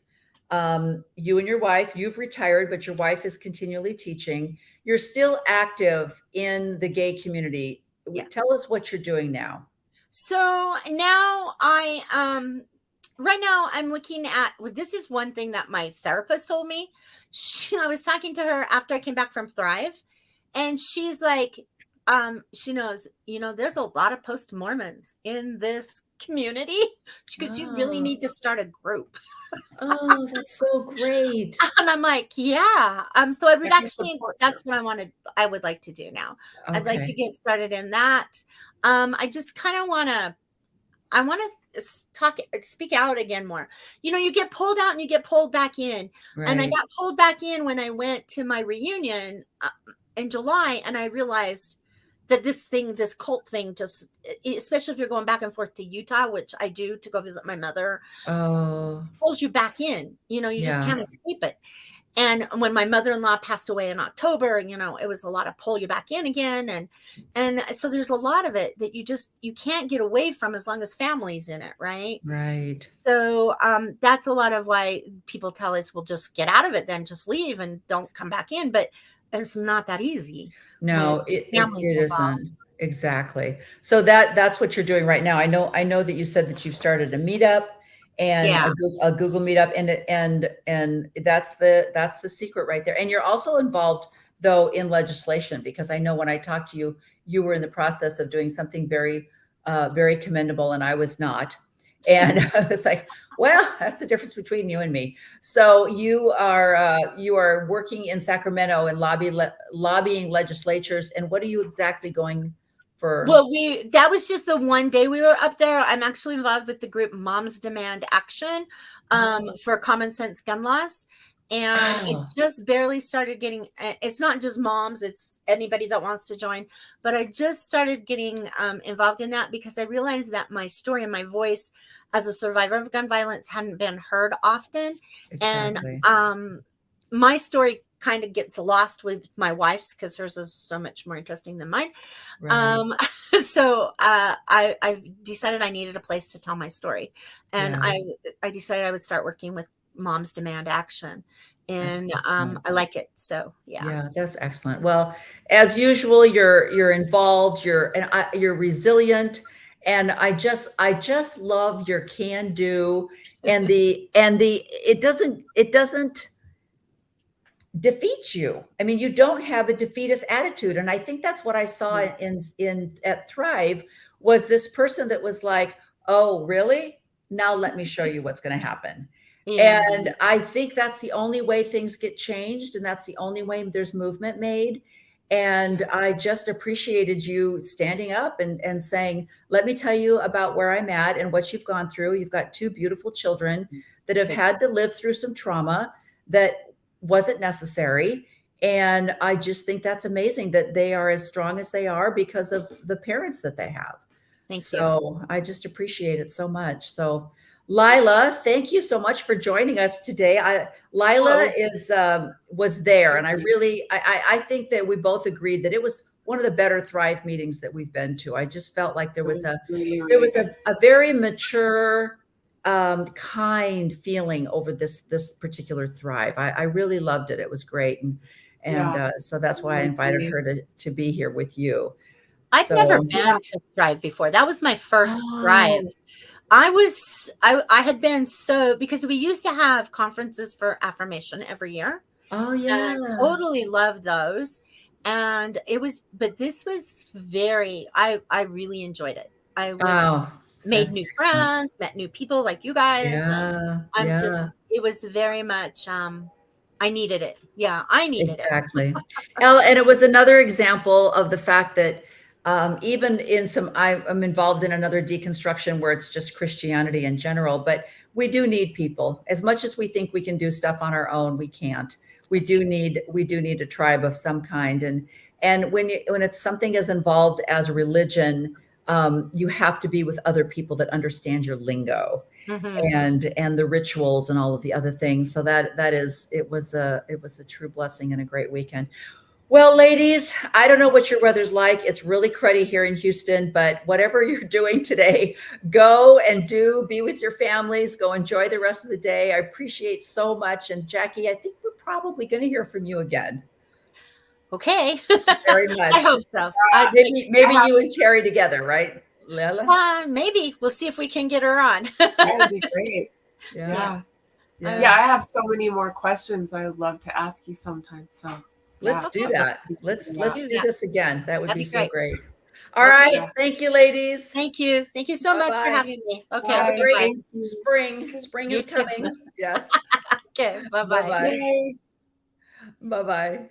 S4: You and your wife, you've retired, but your wife is continually teaching. You're still active in the gay community. Yes. Tell us what you're doing now.
S6: So now right now I'm looking at, this is one thing that my therapist told me. I was talking to her after I came back from Thrive, and she's like, she knows, there's a lot of post-Mormons in this community. She goes, you really need to start a group.
S4: Oh, that's so great.
S6: And I'm like, yeah. So I would
S5: That can
S6: actually,
S5: support
S6: that's what I would like to do now. I'd like to
S4: Okay.
S6: get started in that. I just kind of I want to speak out again more. You get pulled out and you get pulled back in. And I
S4: Right.
S6: got pulled back in when I went to my reunion in July, and I realized that this cult thing, just especially if you're going back and forth to Utah, which I do to go visit my mother,
S4: Oh,
S6: pulls you back in. You just
S4: yeah.
S6: can't escape it. And when my mother-in-law passed away in October, it was a lot of pull you back in again. And so there's a lot of it that you can't get away from as long as family's in it. Right.
S4: Right.
S6: So that's a lot of why people tell us, well, just get out of it, then just leave and don't come back in. But it's not that easy.
S4: No,
S6: when families
S4: it
S6: involved.
S4: isn't. Exactly. So that's what you're doing right now. I know that you said that you've started a meetup and
S6: Yeah.
S4: a Google meetup, and that's the secret right there. And you're also involved though in legislation, because I know when I talked to you, you were in the process of doing something very, very commendable, and I was not. And I was like, well, that's the difference between you and me. So you are working in Sacramento and lobbying legislatures. And what are you exactly going for?
S6: Well, that was just the one day we were up there. I'm actually involved with the group Moms Demand Action for common sense gun laws. And it just barely started getting, it's not just moms, it's anybody that wants to join. But I just started getting involved in that because I realized that my story and my voice as a survivor of gun violence hadn't been heard often.
S4: Exactly.
S6: And my story kind of gets lost with my wife's because hers is so much more interesting than mine.
S4: Right.
S6: So I decided I needed a place to tell my story. And
S4: Yeah.
S6: I decided I would start working with Moms Demand Action. And I like it. So
S4: Yeah, that's excellent. Well, as usual, you're involved, you're resilient, and I just love your can do, and the it doesn't defeat you. I mean, you don't have a defeatist attitude, and I think that's what I saw in at Thrive, was this person that was like, "Oh, really? Now let me show you what's going to happen."
S6: Yeah.
S4: And I think that's the only way things get changed, and that's the only way there's movement made. And I just appreciated you standing up and saying, let me tell you about where I'm at and what you've gone through. You've got two beautiful children that have had to live through some trauma that wasn't necessary. And I just think that's amazing that they are as strong as they are because of the parents that they have.
S6: Thank you.
S4: So I just appreciate it so much. So Lila, thank you so much for joining us today. Lila was there, and I think that we both agreed that it was one of the better Thrive meetings that we've been to. I just felt like there was a very mature, kind feeling over this particular Thrive. I really loved it. It was great, and so that's why I invited her to be here with you.
S6: I've never been to Thrive before. That was my first Thrive. I had been because we used to have conferences for affirmation every year.
S4: Oh yeah.
S6: And I totally loved those. And but this was I really enjoyed it. I made new friends, met new people like you guys.
S4: Yeah.
S6: And it was very much, I needed it. Yeah, I needed it.
S4: Exactly. And it was another example of the fact that even in I'm involved in another deconstruction where it's just Christianity in general, but we do need people. As much as we think we can do stuff on our own, we can't. We do need a tribe of some kind. And when it's something as involved as religion, you have to be with other people that understand your lingo and the rituals and all of the other things. So it was a true blessing and a great weekend. Well, ladies, I don't know what your weather's like. It's really cruddy here in Houston, but whatever you're doing today, go and be with your families, go enjoy the rest of the day. I appreciate so much. And Jacki, I think we're probably going to hear from you again.
S6: Okay.
S4: Very much.
S6: I hope so.
S4: Maybe you and Terry together, right, Lila?
S6: Maybe. We'll see if we can get her on.
S5: That would be great.
S4: Yeah.
S5: I have so many more questions I would love to ask you sometime. So
S4: Let's do that. Let's
S5: Yeah.
S4: do this again. That would
S6: That'd
S4: be
S6: be
S4: so
S6: great.
S4: great. All right.
S5: Yeah.
S4: Thank you, ladies.
S6: Thank you. Thank you so much for
S4: Bye-bye.
S6: having me. Okay.
S4: Have a
S5: Bye.
S4: great
S5: Thank you.
S4: spring. Spring
S6: You
S4: is
S6: too.
S4: coming. Yes.
S6: Okay. Bye-bye.
S4: Bye-bye.
S5: Yay.
S4: Bye-bye.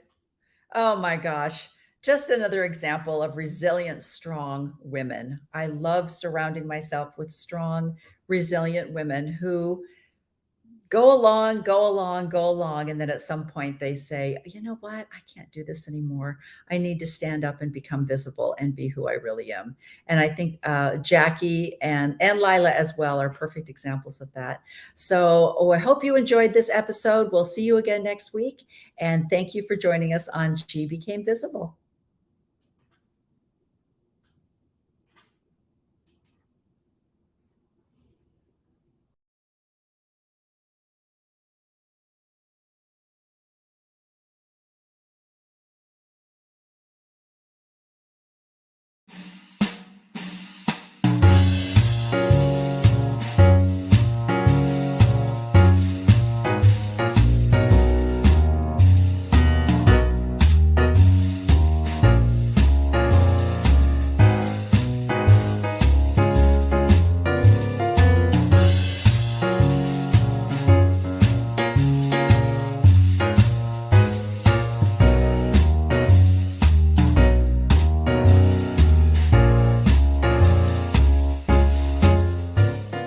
S4: Oh my gosh. Just another example of resilient, strong women. I love surrounding myself with strong, resilient women who go along. And then at some point they say, you know what? I can't do this anymore. I need to stand up and become visible and be who I really am. And I think Jacki and Lila as well are perfect examples of that. So I hope you enjoyed this episode. We'll see you again next week. And thank you for joining us on She Became Visible.